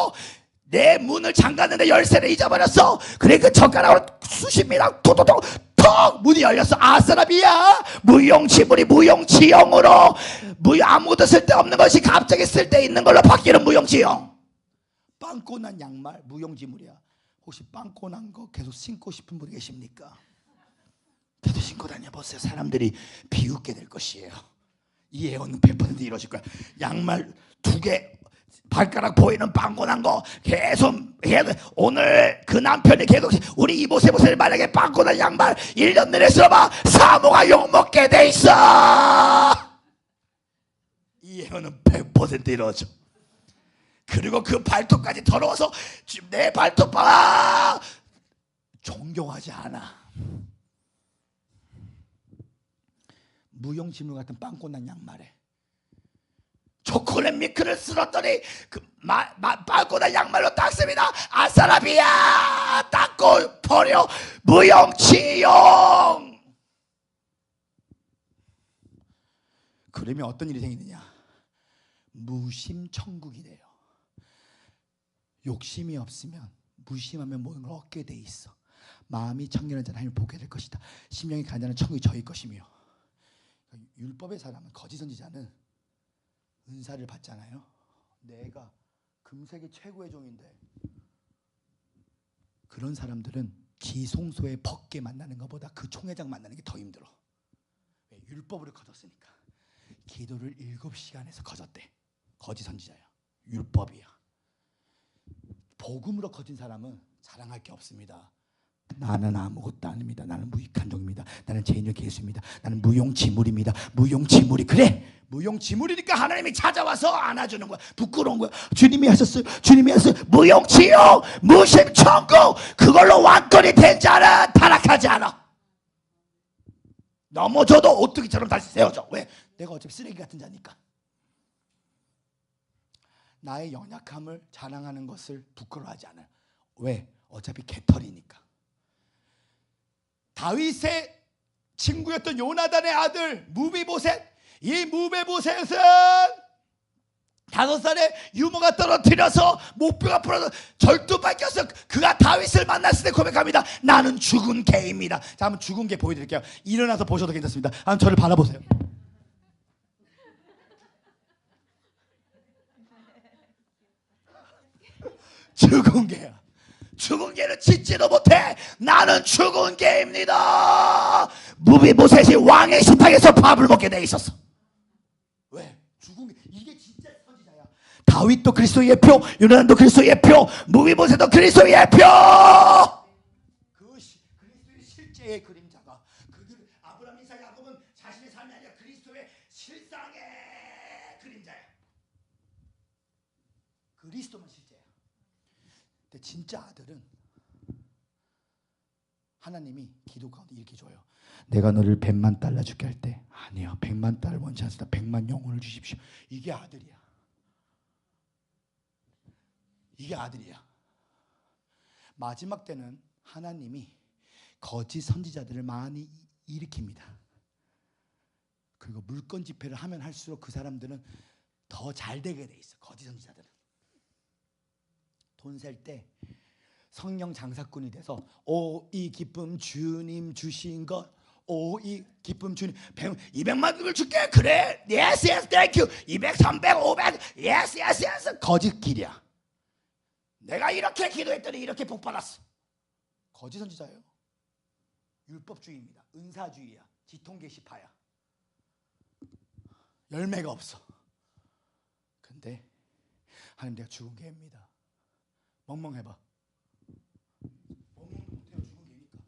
내 문을 잠갔는데 열쇠를 잊어버렸어. 그래 그 젓가락으로 수십미랑 톡톡톡 문이 열렸어. 아사람이야. 무용지물이 무용지용으로 아무것도 쓸데없는 것이 갑자기 쓸데있는 걸로 바뀌는 무용지용. 빵꾸 난 양말 무용지물이야. 혹시 빵꾸 난 거 계속 신고 싶은 분이 계십니까? 계속 신고 다녀보세요. 사람들이 비웃게 될 것이에요. 이 예언은 100% 이루어질 거야. 양말 2개 발가락 보이는 빵꾸 난 거 계속 오늘 그 남편이 계속 우리 이보세보세를 만약에 빵꾸 난 양말 1년 내내 써봐. 사모가 욕먹게 돼 있어. 이 예언은 100% 이루어져. 그리고 그 발톱까지 더러워서 지금 내 발톱 봐. 존경하지 않아. 무용지물 같은 빵꾸난 양말에 초콜릿 미크를 쓸었더니 그 빵꾸난 양말로 닦습니다. 아사라비야, 닦고 버려. 무용치용. 그러면 어떤 일이 생기느냐? 무심천국이 돼요. 욕심이 없으면 무심하면 모든 걸 얻게 돼 있어. 마음이 청결한 자는 하나님을 보게 될 것이다. 심령이 간절한 천국이 저희 것이며. 율법의 사람은, 거짓 선지자는 은사를 받잖아요. 내가 금세기 최고의 종인데, 그런 사람들은 지송소의 벗게 만나는 것보다 그 총회장 만나는 게 더 힘들어. 왜? 율법으로 거뒀으니까. 기도를 7시간에서 거뒀대. 거짓 선지자야. 율법이야. 복음으로 거진 사람은 자랑할 게 없습니다. 나는 아무것도 아닙니다. 나는 무익한 종입니다. 나는 죄인의 개수입니다. 나는 무용지물입니다. 무용지물이. 그래, 무용지물이니까 하나님이 찾아와서 안아주는 거야. 부끄러운 거야. 주님이 하셨어요. 주님이 하셨어요. 무용지용, 무심천국. 그걸로 왕권이 된 자는 타락하지 않아. 넘어져도 오뚜기처럼 다시 세워져. 왜? 내가 어차피 쓰레기 같은 자니까. 나의 연약함을 자랑하는 것을 부끄러워하지 않아요. 왜? 어차피 개털이니까. 다윗의 친구였던 요나단의 아들 무비보셋. 이 무비보셋은 5살에 유모가 떨어뜨려서 목뼈가 부러져 절도 밟혀서 그가 다윗을 만났을 때 고백합니다. 나는 죽은 개입니다. 자, 한번 죽은 개 보여드릴게요. 일어나서 보셔도 괜찮습니다. 한번 저를 바라보세요. 죽은 개야. 죽은 개는 짓지도 못해. 나는 죽은 개입니다. 무비보셋이 왕의 식탁에서 밥을 먹게 돼 있었어. 왜? 죽은 개. 이게 진짜 선지자야. 다윗도 그리스도의 예표, 요나단도 그리스도의 예표, 무비보셋도 그리스도의 예표. 그리스도의 실제의 그림자가, 그들 아브라함, 이삭, 야곱은 자신의 삶이 아니라 그리스도의 실상의 그림자야. 그리스도만 실제야. 근데 진짜 아들은 하나님이 기도 가운데 이렇게 줘요. 내가 너를 100만 달러 주게 할 때, 아니요, 100만 달러 원치 않습니다. 100만 영혼을 주십시오. 이게 아들이야. 이게 아들이야. 마지막 때는 하나님이 거짓 선지자들을 많이 일으킵니다. 그리고 물건 집회를 하면 할수록 그 사람들은 더 잘 되게 돼 있어. 거짓 선지자들은. 돈 셀 때 성령 장사꾼이 돼서 오, 이 기쁨 주님 주신 것, 오, 이 기쁨 주님 200만 불을 줄게. 그래, yes, yes, thank you. 200, 300, 500, yes, yes, yes. 거짓 길이야. 내가 이렇게 기도했더니 이렇게 복 받았어. 거짓 선지자예요. 율법주의입니다. 은사주의야. 지통계시파야. 열매가 없어. 근데 하나님, 내가 죽은 개입니다. 멍멍해봐. 멍멍도 못해요. 죽은 개니까.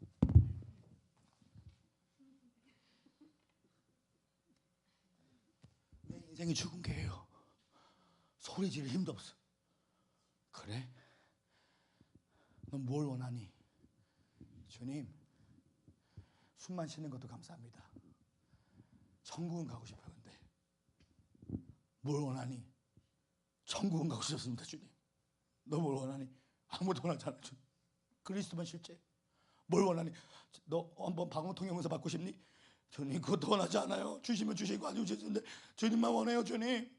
내 인생이 죽은 개예요. 소리 지를 힘도 없어. 그래? 넌 뭘 원하니? 주님, 숨만 쉬는 것도 감사합니다. 천국은 가고 싶어요. 근데 뭘 원하니? 천국은 가고 싶습니다. 주님, 너 뭘 원하니? 아무도 원하지 않아. 주님, 그리스도만 실제. 뭘 원하니? 너 한번 방언통역 은사 받고 싶니? 주님, 그것도 원하지 않아요. 주시면 주시고 아니면 주시는데 주님만 원해요. 주님.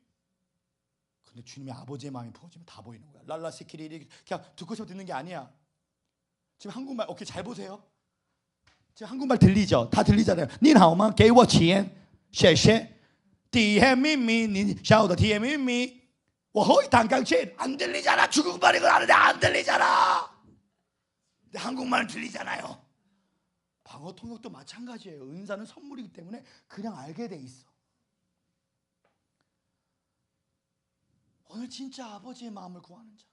근데 주님의 아버지의 마음이 부어지면 다 보이는 거야. 랄라 시키리. 그냥 듣고 싶어 듣는 게 아니야. 지금 한국말 오케이, 잘 보세요. 지금 한국말 들리죠? 다 들리잖아요. 你好吗? 给我钱谢谢 뒤에 미미 你晓得 뒤에 미미 我会弹钢琴. 안 들리잖아. 중국말이고 하는데 안 들리잖아. 근데 한국말은 들리잖아요. 방어 통역도 마찬가지예요. 은사는 선물이기 때문에 그냥 알게 돼 있어. 오늘 진짜 아버지의 마음을 구하는 자,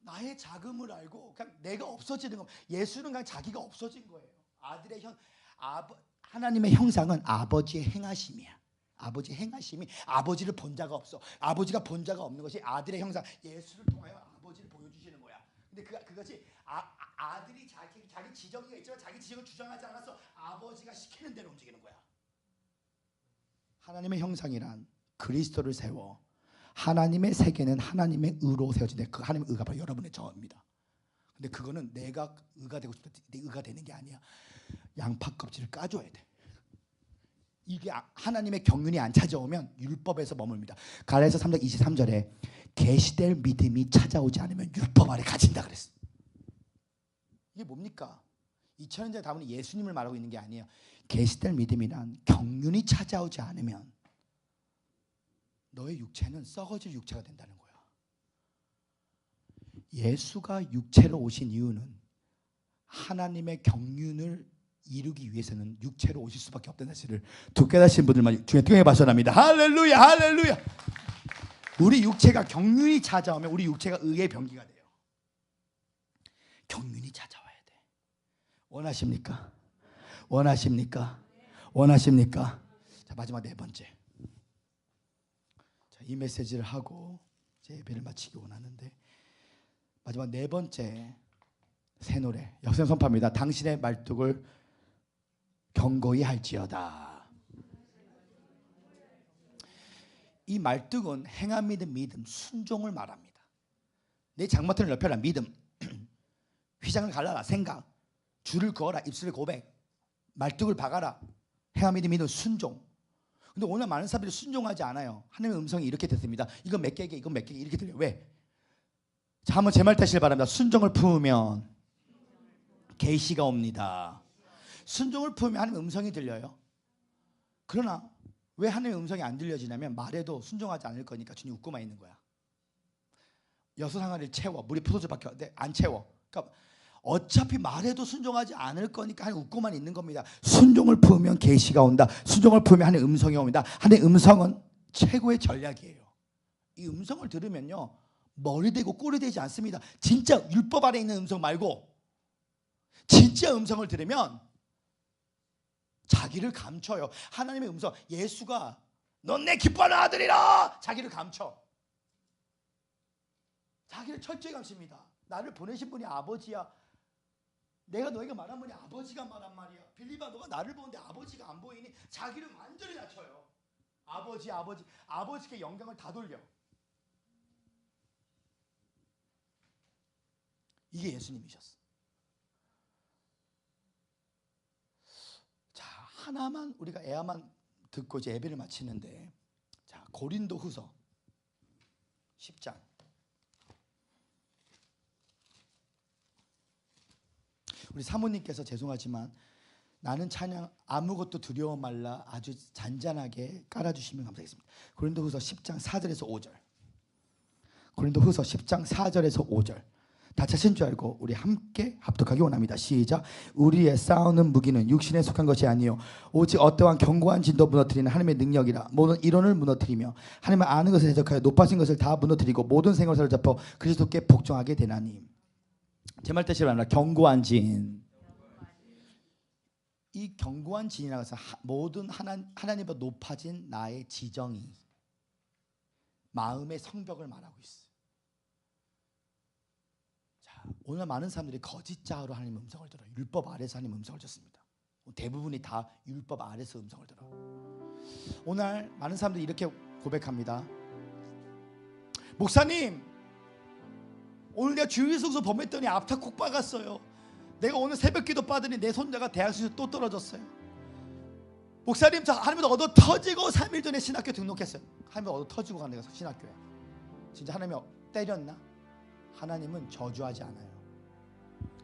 나의 자금을 알고 그냥 내가 없어지는 거. 예수는 그냥 자기가 없어진 거예요. 하나님의 형상은 아버지의 행하심이야. 아버지 행하심이 아버지를 본 자가 없어. 아버지가 본 자가 없는 것이 아들의 형상 예수를 통하여 아버지를 보여주시는 거야. 근데 그것이 아들이 자기 지정이 있지만 자기 지정을 주장하지 않아서 아버지가 시키는 대로 움직이는 거야. 하나님의 형상이란 그리스도를 세워 하나님의 세계는 하나님의 의로 세워진다. 그 하나님의 의가 바로 여러분의 저입니다. 근데 그거는 내가 의가 되고 싶다 내 의가 되는 게 아니야. 양파 껍질을 까줘야 돼. 이게 하나님의 경륜이 안 찾아오면 율법에서 머뭅니다. 갈라디아서 3장 23절에 계시될 믿음이 찾아오지 않으면 율법 아래 갇힌다 그랬어. 이게 뭡니까? 2000년 전에 다분히 예수님을 말하고 있는 게 아니에요. 계시될 믿음이란 경륜이 찾아오지 않으면 너의 육체는 썩어질 육체가 된다는 거야. 예수가 육체로 오신 이유는 하나님의 경륜을 이루기 위해서는 육체로 오실 수밖에 없다는 사실을 두 깨닫신 분들만 중에 통해 발전합니다. 할렐루야, 할렐루야. 우리 육체가 경륜이 찾아오면 우리 육체가 의의 병기가 돼요. 경륜이 찾아와야 돼. 원하십니까? 원하십니까? 원하십니까? 자, 마지막 네 번째. 자, 이 메시지를 하고 제 예배를 마치기 원하는데 마지막 네 번째 새 노래 역선 선포합니다. 당신의 말뚝을 경고히 할지어다. 이 말뚝은 행함 믿음 순종을 말합니다. 내 장마터를 넓혀라 믿음, 휘장을 갈라라 생각, 줄을 그어라 입술의 고백, 말뚝을 박아라 행함 믿음 순종. 근데 오늘 많은 사람들이 순종하지 않아요. 하나님의 음성이 이렇게 됐습니다. 이건 몇 개게 이건 몇 개게 이렇게 들려요. 왜? 자, 한번 제 말 타시길 바랍니다. 순종을 품으면 계시가 옵니다. 순종을 품으면 하나님의 음성이 들려요. 그러나 왜 하나님의 음성이 안 들려지냐면 말해도 순종하지 않을 거니까 주님 웃고만 있는 거야. 여섯 항아리를 채워 물이 포도주 밖에 안 채워. 그러니까 어차피 말해도 순종하지 않을 거니까 하나님 웃고만 있는 겁니다. 순종을 품으면 계시가 온다. 순종을 품으면 하나님의 음성이 옵니다. 하나님의 음성은 최고의 전략이에요. 이 음성을 들으면요 머리 대고 꼬리 대지 않습니다. 진짜 율법 아래 있는 음성 말고 진짜 음성을 들으면 자기를 감춰요. 하나님의 음성, 예수가 넌 내 기뻐하는 아들이라 자기를 감춰. 자기를 철저히 감춥니다. 나를 보내신 분이 아버지야. 내가 너에게 말한 분이 아버지가 말한 말이야. 빌리바 너가 나를 보는데 아버지가 안 보이니 자기를 완전히 낮춰요. 아버지께 영광을 다 돌려. 이게 예수님이셨어. 자, 하나만 우리가 애야만 듣고 이제 예배를 마치는데, 자, 고린도후서 10장. 우리 사모님께서 죄송하지만 나는 찬양 아무것도 두려워 말라 아주 잔잔하게 깔아주시면 감사하겠습니다. 고린도후서 10장 4절에서 5절. 고린도후서 10장 4절에서 5절. 다 차신 줄 알고 우리 함께 합독하기 원합니다. 시작. 우리의 싸우는 무기는 육신에 속한 것이 아니요 오직 어떠한 견고한 진도 무너뜨리는 하나님의 능력이라. 모든 이론을 무너뜨리며 하나님을 아는 것을 해석하여 높아진 것을 다 무너뜨리고 모든 생각을 사로잡아 그리스도께 복종하게 되나니. 제 말 뜻이 아니라 견고한 진. 이 견고한 진이라고 해서 모든 하나님보다 높아진 나의 지정이 마음의 성벽을 말하고 있어. 오늘 많은 사람들이 거짓자로 하나님 음성을 들어요. 율법 아래서 하나님 음성을 듣습니다. 대부분이 다 율법 아래서 음성을 들어. 오늘 많은 사람들이 이렇게 고백합니다. 목사님, 오늘 내가 주일성서 범했더니 앞타 콕 박았어요. 내가 오늘 새벽기도 빠더니 내 손자가 대학 수시 또 떨어졌어요. 목사님, 저 하나님보다 얻어 터지고 3일 전에 신학교 등록했어요. 하나님보다 얻어 터지고 간 내가 신학교에. 진짜 하나님이 때렸나? 하나님은 저주하지 않아요.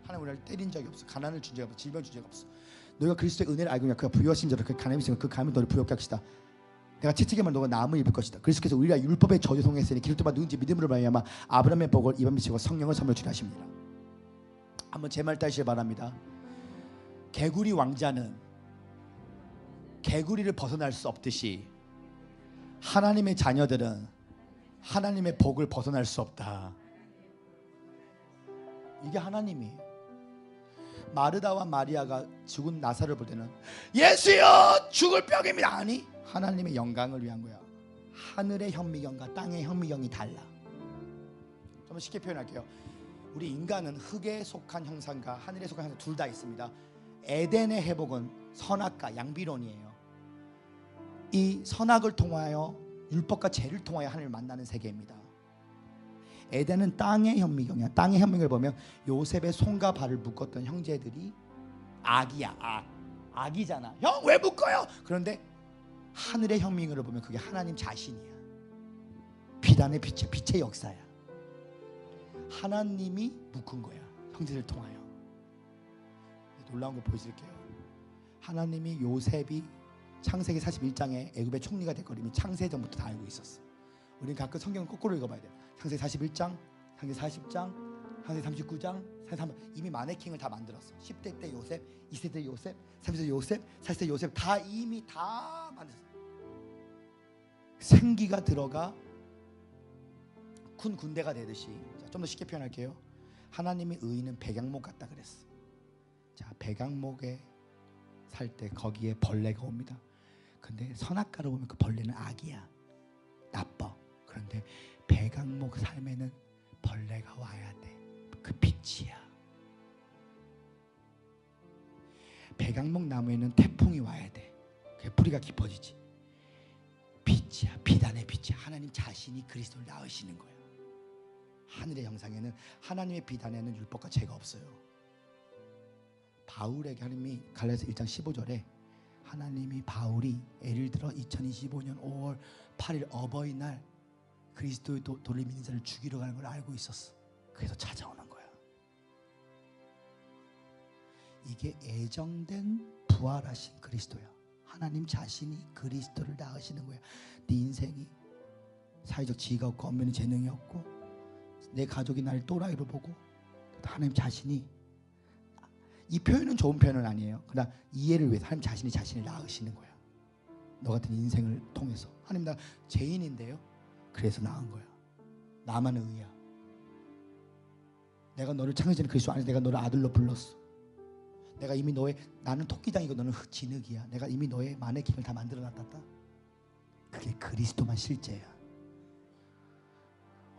하나님 우리를 때린 적이 없어. 가난을 준 적이 없어. 질병 준 적이 없어. 너희가 그리스도의 은혜를 알고 있냐? 그가 부유하신 자로 그 가난이 있으면 그 가면 너를 부욕케 하시다. 내가 채찍에만 너가 나음을 입을 것이다. 그리스도께서 우리가 율법의 저주 통했으니 기록도만 누군지 믿음으로 말미암아 아브라함의 복을 입안 미치고 성령을 선물 주라 하십니다. 한번 제 말 따시길 바랍니다. 개구리 왕자는 개구리를 벗어날 수 없듯이 하나님의 자녀들은 하나님의 복을 벗어날 수 없다. 이게 하나님이에요. 마르다와 마리아가 죽은 나사를 볼 때는 예수여 죽을 병입니다. 아니, 하나님의 영광을 위한 거야. 하늘의 현미경과 땅의 현미경이 달라. 좀 쉽게 표현할게요. 우리 인간은 흙에 속한 형상과 하늘에 속한 형상 둘 다 있습니다. 에덴의 회복은 선악과 양비론이에요. 이 선악을 통하여 율법과 죄를 통하여 하나님을 만나는 세계입니다. 에덴은 땅의 현미경이야. 땅의 현미경을 보면 요셉의 손과 발을 묶었던 형제들이 악이야. 악이잖아. 형 왜 묶어요? 그런데 하늘의 현미경을 보면 그게 하나님 자신이야. 비단의 빛의 역사야. 하나님이 묶은 거야. 형제들 통하여. 놀라운 거 보여드릴게요. 하나님이 요셉이 창세기 41장에 애굽의 총리가 됐거든요. 창세전부터 다 알고 있었어. 우리는 가끔 성경을 거꾸로 읽어봐야 돼요. 창세기 41장, 창세기 40장, 창세기 39장, 이미 마네킹을 다 만들었어. 10대 때 요셉, 20대 때 요셉, 30대 요셉, 40대 요셉 다 이미 다 만들었어. 생기가 들어가 군 군대가 되듯이. 좀 더 쉽게 표현할게요. 하나님이 의인은 백양목 같다 그랬어. 자, 백양목에 살 때 거기에 벌레가 옵니다. 근데 선악과를 보면 그 벌레는 악이야. 나빠. 그런데 백양목 삶에는 벌레가 와야 돼. 그 빛이야. 백양목 나무에는 태풍이 와야 돼. 그 뿌리가 깊어지지. 빛이야. 비단의 빛이야. 하나님 자신이 그리스도를 낳으시는 거야. 하늘의 형상에는, 하나님의 비단에는 율법과 죄가 없어요. 바울에게 하나님이 갈라디아서 1장 15절에 하나님이 바울이 예를 들어 2025년 5월 8일 어버이날 그리스도의 도를 믿는 자를 죽이러 가는 걸 알고 있었어. 그래서 찾아오는 거야. 이게 애정된 부활하신 그리스도야. 하나님 자신이 그리스도를 낳으시는 거야. 네 인생이 사회적 지위가 없고 엄연히 재능이 없고 내 가족이 나를 또라이로 보고 하나님 자신이, 이 표현은 좋은 표현은 아니에요. 그러나 이해를 위해서 하나님 자신이 자신을 낳으시는 거야. 너 같은 인생을 통해서. 하나님 나 죄인인데요. 그래서 낳은 거야. 나만 의야. 내가 너를 창세 전에 그리스도 안에서 내가 너를 아들로 불렀어. 내가 이미 너의, 나는 토끼장이고 너는 진흙이야. 내가 이미 너의 마네킹을 다 만들어놨다. 그게 그리스도만 실제야.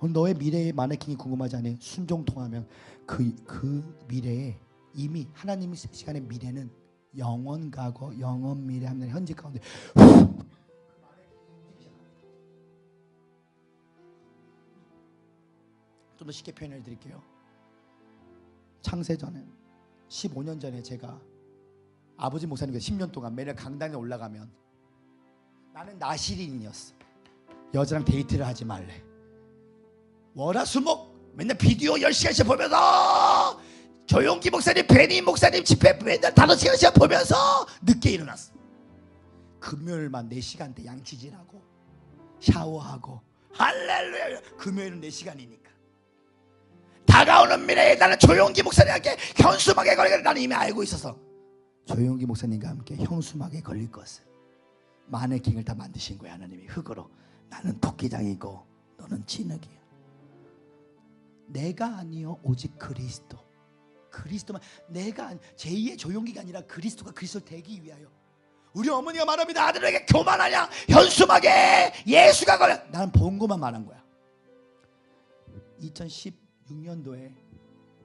너의 미래의 마네킹이 궁금하지 않아요? 순종 통하면 그 미래에 이미 하나님의 시간의 미래는 영원 과거, 영원 미래 하면 현재 가운데 좀 더 쉽게 표현해 드릴게요. 창세전에 15년 전에 제가 아버지 목사님께서 10년 동안 매일 강단에 올라가면 나는 나시린이었어. 여자랑 데이트를 하지 말래. 월화수목 맨날 비디오 10시간씩 보면서 조용기 목사님, 베니 목사님 집회 맨날 5시간씩 보면서 늦게 일어났어. 금요일만 4시간대 양치질하고 샤워하고 할렐루야. 금요일은 4시간이니까 다가오는 미래에 나는 조용기 목사님께 현수막에 걸리기를 나는 이미 알고 있어서 조용기 목사님과 함께 현수막에 걸릴 것을 마네킹을 다 만드신 거야. 하나님이 흙으로. 나는 토끼장이고 너는 진흙이야. 내가 아니요 오직 그리스도. 그리스도만. 내가 제2의 조용기가 아니라 그리스도가 그리스도를 되기 위하여. 우리 어머니가 말합니다. 아들에게 교만하냐? 현수막에 예수가 걸려. 나는 본 것만 말한 거야. 2016년도에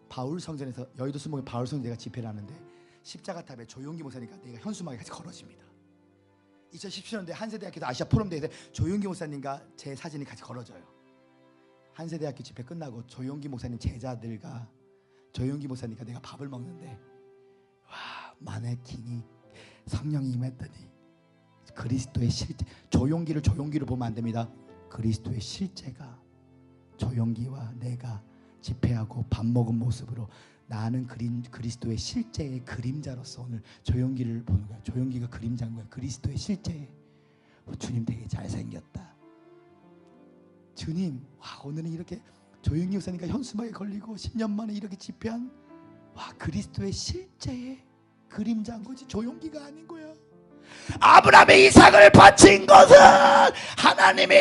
바울 성전에서 여의도 수목에 바울 성전 내가 집회를 하는데 십자가탑에 조용기 목사님과 내가 현수막에 같이 걸어집니다. 2017년도에 한세대학교 아시아 포럼 대회에서 조용기 목사님과 제 사진이 같이 걸어져요. 한세대학교 집회 끝나고 조용기 목사님 제자들과 조용기 목사님과 내가 밥을 먹는데 와, 마네킹이 성령이 임했더니 그리스도의 실제. 조용기를 조용기로 보면 안 됩니다. 그리스도의 실제가 조용기와 내가 집회하고 밥 먹은 모습으로 나는 그리스도의 실제의 그림자로서 오늘 조용기를 보는 거야. 조용기가 그림자인 거야. 그리스도의 실제. 주님 되게 잘생겼다. 주님, 와, 오늘은 이렇게 조용기 목사님과 현수막에 걸리고 10년 만에 이렇게 집회한, 와, 그리스도의 실제의 그림자인 거지. 조용기가 아닌 거야. 아브라함의 이삭을 바친 것은 하나님이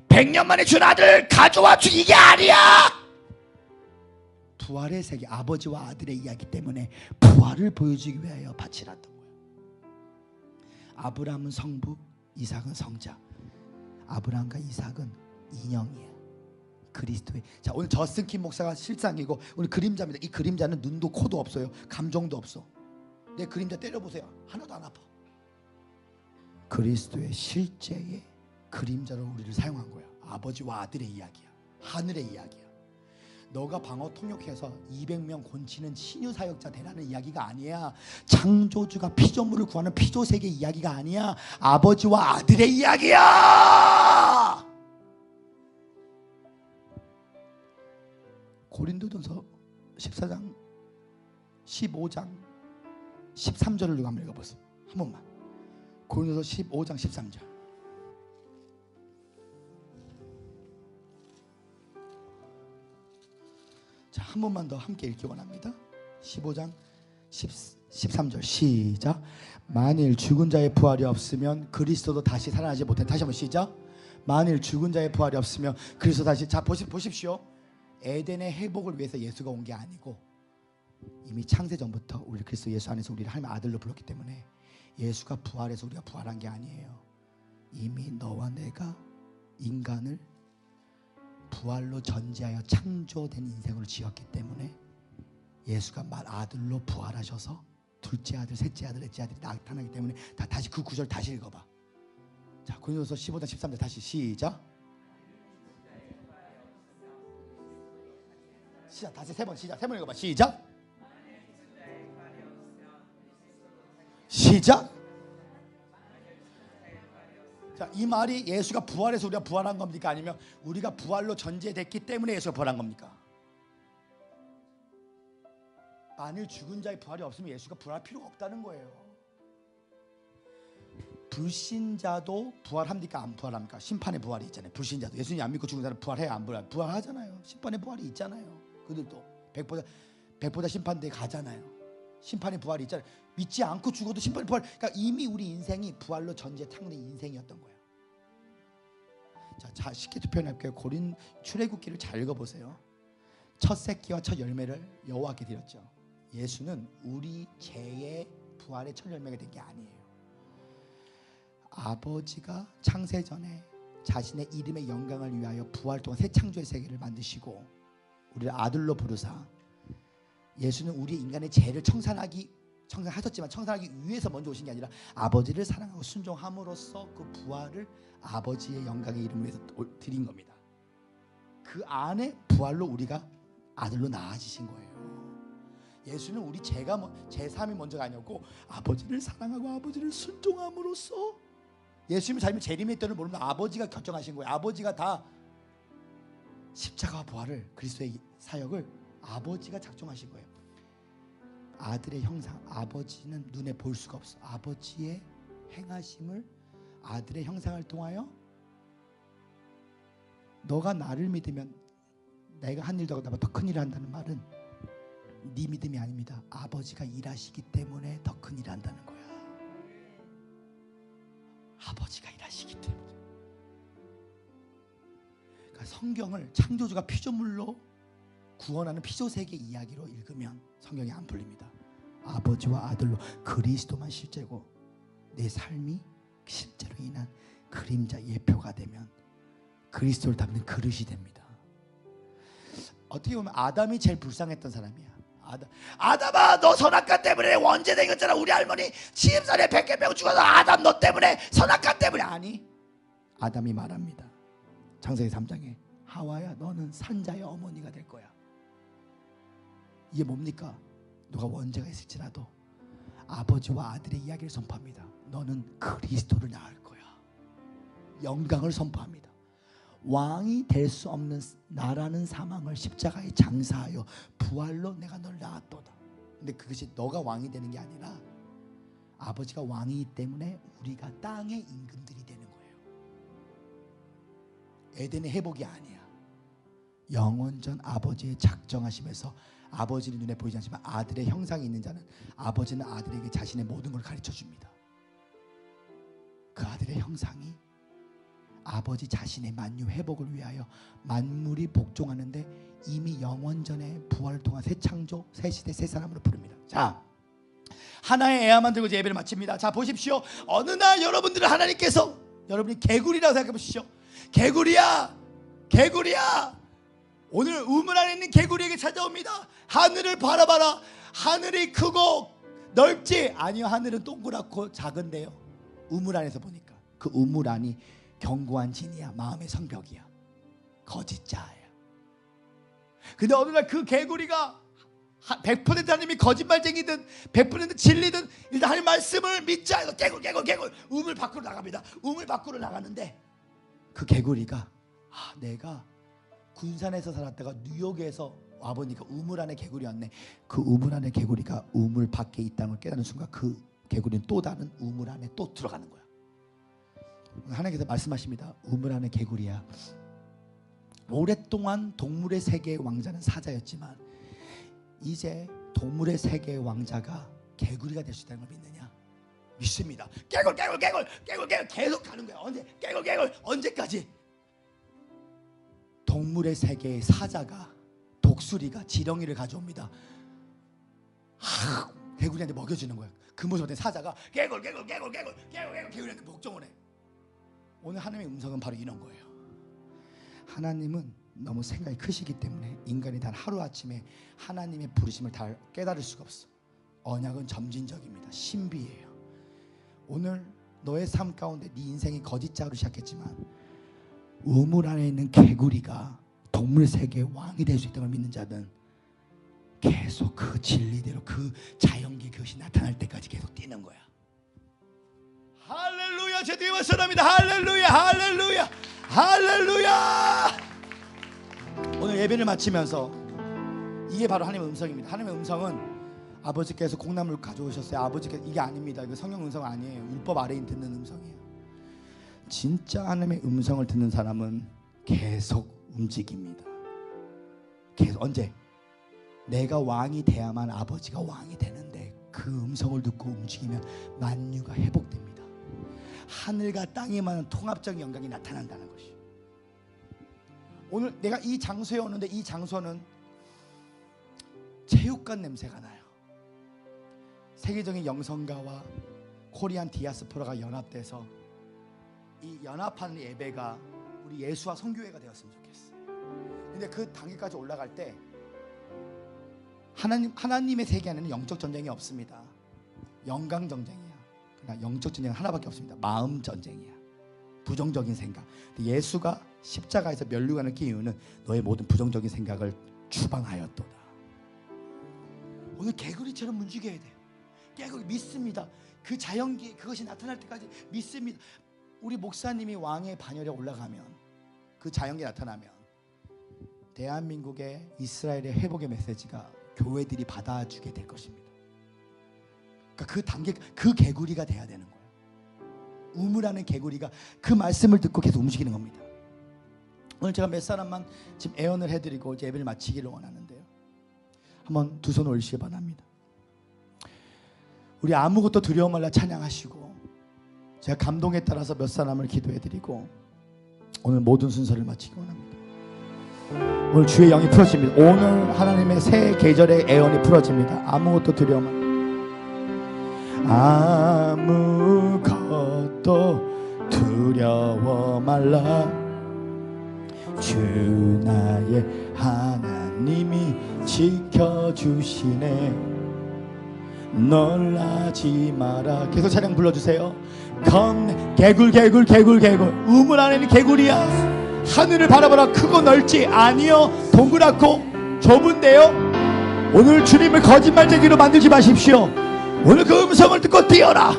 100년 만에 준 아들 가져와 준 이게 아니야. 부활의 세계, 아버지와 아들의 이야기 때문에 부활을 보여주기 위하여 바치랐던 거야. 아브라함은 성부, 이삭은 성자. 아브라함과 이삭은 인형이에요. 그리스도의. 자, 오늘 저스킨 목사가 실상이고 오늘 그림자입니다. 이 그림자는 눈도 코도 없어요. 감정도 없어. 내 그림자 때려보세요. 하나도 안 아파. 그리스도의 실제의 그림자로 우리를 사용한 거야. 아버지와 아들의 이야기야. 하늘의 이야기야. 너가 방어 통역해서 200명 곤치는 신유 사역자 되라는 이야기가 아니야. 창조주가 피조물을 구하는 피조세계 이야기가 아니야. 아버지와 아들의 이야기야. 고린도전서 14장 15장 13절을 누가 한번 읽어보세요. 한 번만. 고린도서 15장 13절. 자, 한 번만 더 함께 읽기 원합니다. 15장 13절 시작. 만일 죽은 자의 부활이 없으면 그리스도도 다시 살아나지 못해. 다시 한번 시작. 만일 죽은 자의 부활이 없으면 그리스도 다시. 자, 보십시오. 에덴의 회복을 위해서 예수가 온 게 아니고 이미 창세 전부터 우리 그리스도 예수 안에서 우리를 하나님의 아들로 불렀기 때문에 예수가 부활해서 우리가 부활한 게 아니에요. 이미 너와 내가 인간을 부활로 전제하여 창조된 인생으로 지었기 때문에 예수가 아들로 부활하셔서 둘째 아들, 셋째 아들, 넷째 아들이 나타나기 때문에 다시 그 구절 다시 읽어봐. 자, 고린도서 15장 13절 다시 시작. 시작. 다시 세 번 시작. 세 번 읽어봐. 시작. 시작. 자, 이 말이 예수가 부활해서 우리가 부활한 겁니까? 아니면 우리가 부활로 전제됐기 때문에 예수가 부활한 겁니까? 만일 죽은 자의 부활이 없으면 예수가 부활할 필요가 없다는 거예요. 불신자도 부활합니까? 안 부활합니까? 심판의 부활이 있잖아요. 불신자도 예수님 안 믿고 죽은 사람 부활해야 안 부활해요? 부활하잖아요. 심판의 부활이 있잖아요. 그들도 백보다 심판대에 가잖아요. 심판의 부활이 있잖아요. 믿지 않고 죽어도 심판의 부활. 그러니까 이미 우리 인생이 부활로 전제 탕된 인생이었던 거예요. 자, 쉽게 표현할게요. 고린 출애굽기를 잘 읽어보세요. 첫 새끼와 첫 열매를 여호와께 드렸죠. 예수는 우리 죄의 부활의 첫 열매가 된 게 아니에요. 아버지가 창세 전에 자신의 이름의 영광을 위하여 부활 동안 새 창조의 세계를 만드시고 우리를 아들로 부르사 예수는 우리 인간의 죄를 청산하셨지만 청산하기 위해서 먼저 오신 게 아니라 아버지를 사랑하고 순종함으로써 그 부활을 아버지의 영광의 이름을 위해서 드린 겁니다. 그 안에 부활로 우리가 아들로 나아지신 거예요. 예수는 우리 제3이 먼저가 아니었고 아버지를 사랑하고 아버지를 순종함으로써 예수님의 삶이 재림의 때를 모르면 아버지가 결정하신 거예요. 아버지가 다 십자가와 부활을 그리스도의 사역을 아버지가 작정하신 거예요. 아들의 형상, 아버지는 눈에 볼 수가 없어. 아버지의 행하심을 아들의 형상을 통하여 너가 나를 믿으면 내가 한 일도 하고 더 큰 일을 한다는 말은 네 믿음이 아닙니다. 아버지가 일하시기 때문에 더 큰 일을 한다는 거야. 아버지가 일하시기 때문에. 그러니까 성경을 창조주가 피조물로 구원하는 피조세계 이야기로 읽으면 성경이 안 풀립니다. 아버지와 아들로 그리스도만 실제고 내 삶이 실제로 인한 그림자 예표가 되면 그리스도를 담는 그릇이 됩니다. 어떻게 보면 아담이 제일 불쌍했던 사람이야. 아담아, 너 선악과 때문에 원죄된 거잖아. 우리 할머니 시집살이에 100개 죽어서 아담 너 때문에, 선악과 때문에. 아니, 아담이 말합니다. 창세기 3장에 하와야, 너는 산자의 어머니가 될 거야. 이게 뭡니까? 누가 원죄가 있을지라도 아버지와 아들의 이야기를 선포합니다. 너는 그리스도를 낳을 거야. 영광을 선포합니다. 왕이 될 수 없는 나라는 사망을 십자가에 장사하여 부활로 내가 널 낳았도다. 근데 그것이 너가 왕이 되는 게 아니라 아버지가 왕이기 때문에 우리가 땅의 임금들이 되는 거예요. 에덴의 회복이 아니야. 영원전 아버지의 작정하심에서 아버지는 눈에 보이지 않지만 아들의 형상이 있는 자는 아버지는 아들에게 자신의 모든 걸 가르쳐 줍니다. 그 아들의 형상이 아버지 자신의 만유 회복을 위하여 만물이 복종하는데 이미 영원전에 부활을 통한 새 창조, 새 시대, 새 사람으로 부릅니다. 자, 하나의 애야만 들고 예배를 마칩니다. 자, 보십시오. 어느 날 여러분들은 하나님께서 여러분이 개구리라고 생각해 보십시오. 개구리야, 개구리야. 오늘 우물 안에 있는 개구리에게 찾아옵니다. 하늘을 바라봐라. 하늘이 크고 넓지? 아니요, 하늘은 동그랗고 작은데요. 우물 안에서 보니까 그 우물 안이 견고한 진이야. 마음의 성벽이야. 거짓자야. 근데 어느 날 그 개구리가 100% 하나님이 거짓말쟁이든 100% 진리든 일단 하나님 말씀을 믿자 해서 개굴 우물 밖으로 나갑니다. 우물 밖으로 나가는데 그 개구리가 내가 군산에서 살았다가 뉴욕에서 와보니까 우물 안에 개구리 왔네. 그 우물 안에 개구리가 우물 밖에 있다는 걸 깨닫는 순간 그 개구리는 또 다른 우물 안에 또 들어가는 거야. 하나님께서 말씀하십니다. 우물 안에 개구리야. 오랫동안 동물의 세계의 왕자는 사자였지만 이제 동물의 세계의 왕자가 개구리가 될 수 있다는 걸 믿느냐? 믿습니다. 개굴 계속 가는 거야. 언제? 개굴 언제까지? 동물의 세계의 사자가 독수리가 지렁이를 가져옵니다. 개구리한테 먹여주는 거야. 그 모습에 사자가 개구리한테 복종을 해. 오늘 하나님의 음성은 바로 이런 거예요. 하나님은 너무 생각이 크시기 때문에 인간이 단 하루아침에 하나님의 부르심을 다 깨달을 수가 없어. 언약은 점진적입니다. 신비예요. 오늘 너의 삶 가운데 네 인생이 거짓자로 시작했지만 우물 안에 있는 개구리가 동물 세계의 왕이 될 수 있다는 걸 믿는 자는 계속 그 진리대로 그 자연계 그것이 나타날 때까지 계속 뛰는 거야. 할렐루야. 제 뒤에 왔습니다. 할렐루야, 할렐루야, 할렐루야. 오늘 예배를 마치면서 이게 바로 하나님의 음성입니다. 하나님의 음성은 아버지께서 콩나물 가져오셨어요. 아버지께서 이게 아닙니다. 이거 성경 음성 아니에요. 율법 아래에 듣는 음성이에요. 진짜 하나님의 음성을 듣는 사람은 계속 움직입니다. 계속. 언제? 내가 왕이 돼야만 아버지가 왕이 되는데 그 음성을 듣고 움직이면 만유가 회복됩니다. 하늘과 땅에만 통합적인 영광이 나타난다는 것이. 오늘 내가 이 장소에 오는데 이 장소는 체육관 냄새가 나요. 세계적인 영성가와 코리안 디아스포라가 연합돼서 이 연합하는 예배가 우리 예수와 성교회가 되었으면 좋겠어. 근데 그 단계까지 올라갈 때 하나님의 세계 안에는 영적 전쟁이 없습니다. 영광 전쟁이야. 그러나 영적 전쟁은 하나밖에 없습니다. 마음 전쟁이야. 부정적인 생각. 예수가 십자가에서 면류관을 낀 이유는 너의 모든 부정적인 생각을 추방하였도다. 오늘 개구리처럼 움직여야 돼요. 개구리 믿습니다. 그 자연기 그것이 나타날 때까지 믿습니다. 우리 목사님이 왕의 반열에 올라가면 그 자연기 나타나면 대한민국의 이스라엘의 회복의 메시지가 교회들이 받아주게 될 것입니다. 그러니까 그 단계, 그 개구리가 돼야 되는 거예요. 우물하는 개구리가 그 말씀을 듣고 계속 움직이는 겁니다. 오늘 제가 몇 사람만 지금 애언을 해드리고 이제 예배를 마치기를 원하는데요. 한번 두 손 올리시기 바랍니다. 우리 아무것도 두려움 말라 찬양하시고 제가 감동에 따라서 몇 사람을 기도해드리고 오늘 모든 순서를 마치기 원합니다. 오늘 주의 영이 풀어집니다. 오늘 하나님의 새 계절의 애언이 풀어집니다. 아무것도 두려움 말라. 아무것도 두려워 말라. 주 나의 하나님이 지켜주시네. 놀라지 마라. 계속 찬양 불러주세요. 개굴 우물 안에는 개구리야. 하늘을 바라보라. 크고 넓지 아니요 동그랗고 좁은데요. 오늘 주님을 거짓말쟁이로 만들지 마십시오. 오늘 그 음성을 듣고 뛰어라.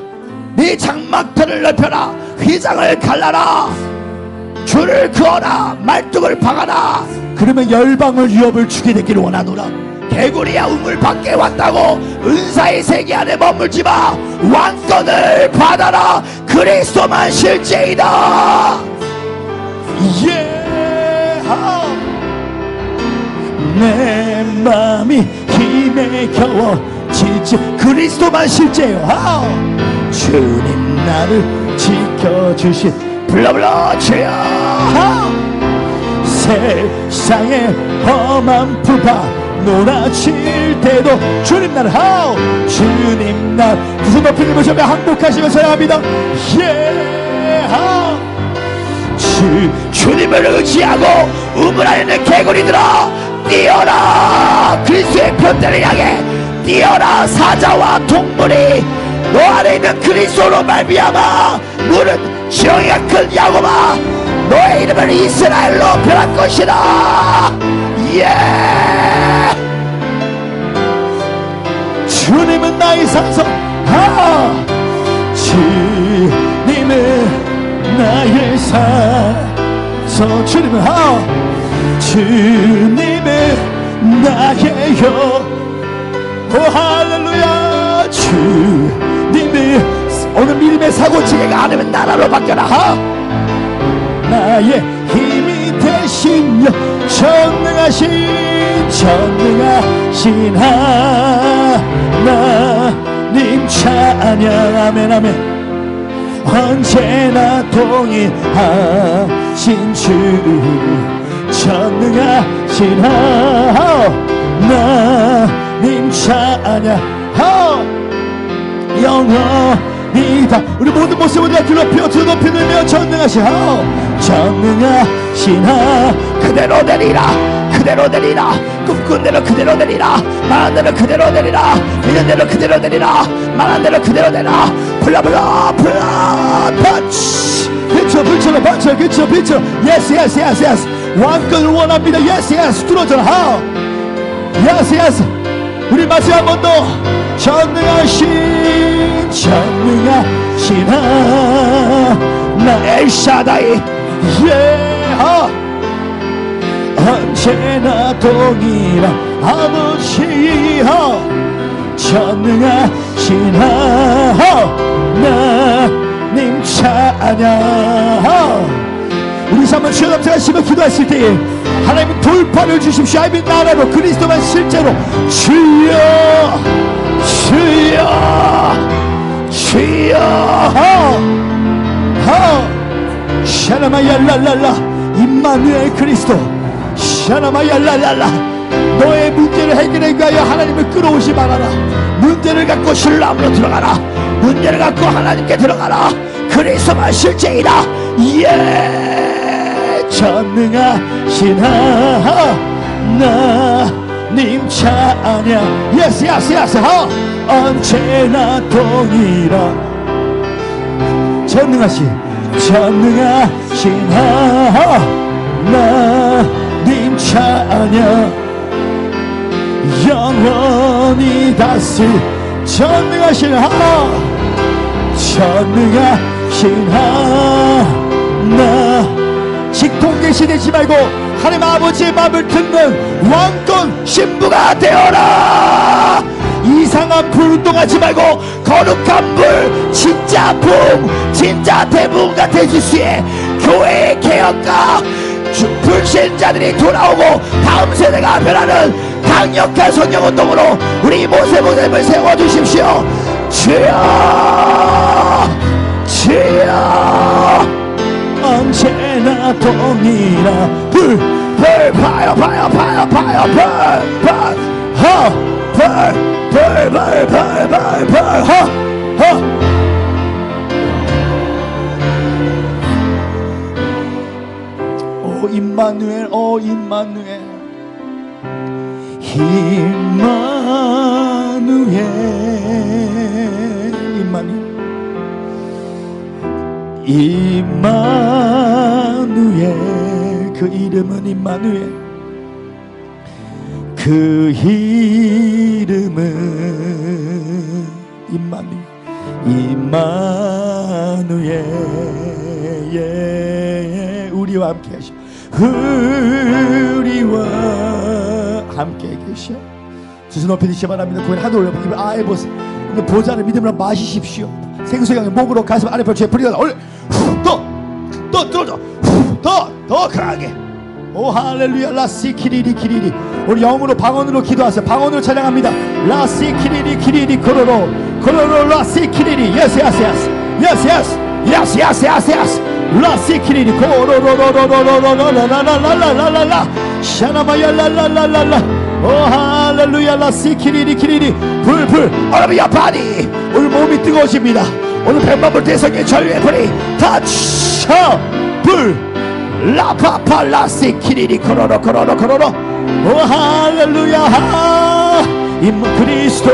네 장막터를 넓혀라. 휘장을 갈라라. 줄을 그어라. 말뚝을 박아라. 그러면 열방을 유업을 주게 되기를 원하노라. 개구리야 우물 밖에 왔다고 은사의 세계 안에 머물지마. 왕권을 받아라. 그리스도만 실제이다. 내 맘이 힘에 겨워지지. 그리스도만 실제요. 주님 나를 지켜주신 불러 주여. 세상의 험한 부파 놀아칠 때도 주님 날 하오 주님 날 두 손 높이 들으시며 항복하시면서 합니다. 주님을 의지하고 우물 안에 있는 개구리들아 뛰어라. 그리스도의 편대를 향해 뛰어라. 사자와 동물이 너 안에 있는 그리스도로 말미암아 물은 지렁이가 큰 야곱아 너의 이름을 이스라엘로 변할 것이다. 주님은 나의 산성 주님은 나의 산성 주님은 주님은 나의 오 할렐루야 주님은 오늘 믿음의 사고치기가 아니면 나라로 바뀌어라. 나의 힘이 되시며 전능하신 하나님 찬양 아멘 아멘. 언제나 동일하신 주 전능하신 하나님 찬양 영원히 다 우리 모든 모습을 다 두 높이 들며 전능하신 그대로 되리라. 그대로 되리라. 꿈꾼 대로 그대로 되리라. 말한 대로 그대로 되리라. 믿는 대로 그대로 되리라. 말한 대로 그대로 되리라. 불라 펀치 불처럼 반처럼 그쵸 yes 왕권을 원합니다. yes 뚫어져라 yes 우리 마지막 한 번 더 전능하신 하나 엘샤다이 언제나 동일한 아버지 전능하신 하나님 찬양. 우리 삶은 주여 감사하시며 기도했을 때에 하나님 돌파를 주십시오. 하나님 나라로 그리스도만 실제로 주여 샤나마야랄랄라 임마누엘 그리스도 샤나마야랄랄라 너의 문제를 해결하기 위하여 하나님을 끌어오지 말아라. 문제를 갖고 신랑으로 들어가라. 문제를 갖고 하나님께 들어가라. 그리스도만 실제이다. 전능하신 하나님 찬양 yes 언제나 동일한 전능하신 하나님 찬양 영원히 다스 전능하신 하나 직통계시 되지 말고 하나님 아버지의 마음을 듣는 왕권 신부가 되어라. 이상한 불 운동하지 말고 거룩한 불 진짜 붕 진짜 대부흥가 되실 수에 교회의 개혁과 불신자들이 돌아오고 다음 세대가 변하는 강력한 성령운동으로 우리 모세모델을 세워주십시오. 주여 언제나 동일한 불 파요 오 임마누엘 임마누엘 그 이름은 임마누엘 그 이름은 임마누엘 우리와 함께 하시오. 우리와 함께 계시오. 두 손 높이 드시기 바랍니다. 고개 하늘 올려보고 입을 아예 보세요. 보좌를 믿음으로 마시십시오. 생수강에 목으로 가슴 아래 펼쳐 뿌리다 올려 또 들어줘 더 강하게. 오 할렐루야. 라시키리리 키리리 우리 영으로 방언으로 기도하세요. 방언으로 찬양합니다. 라시키리리 코로로 라시키리리 예스 라시키리리 코로로로로로로로로로라라라라라 샤나마야 랄랄랄랄라. 오 할렐루야 라시키리리 키리리. 불 여러분야 바디 오늘 몸이 뜨거워집니다. 오늘 백만불 대성의 전류의 불이 타쳐 불 라파파 라시키리리 코로로 오 할렐루야 임 그리스도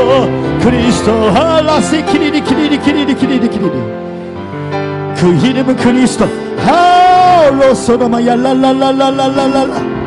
라시키리리 키리리 그 이름은 그리스도. 로소로마야 랄랄랄랄랄랄라.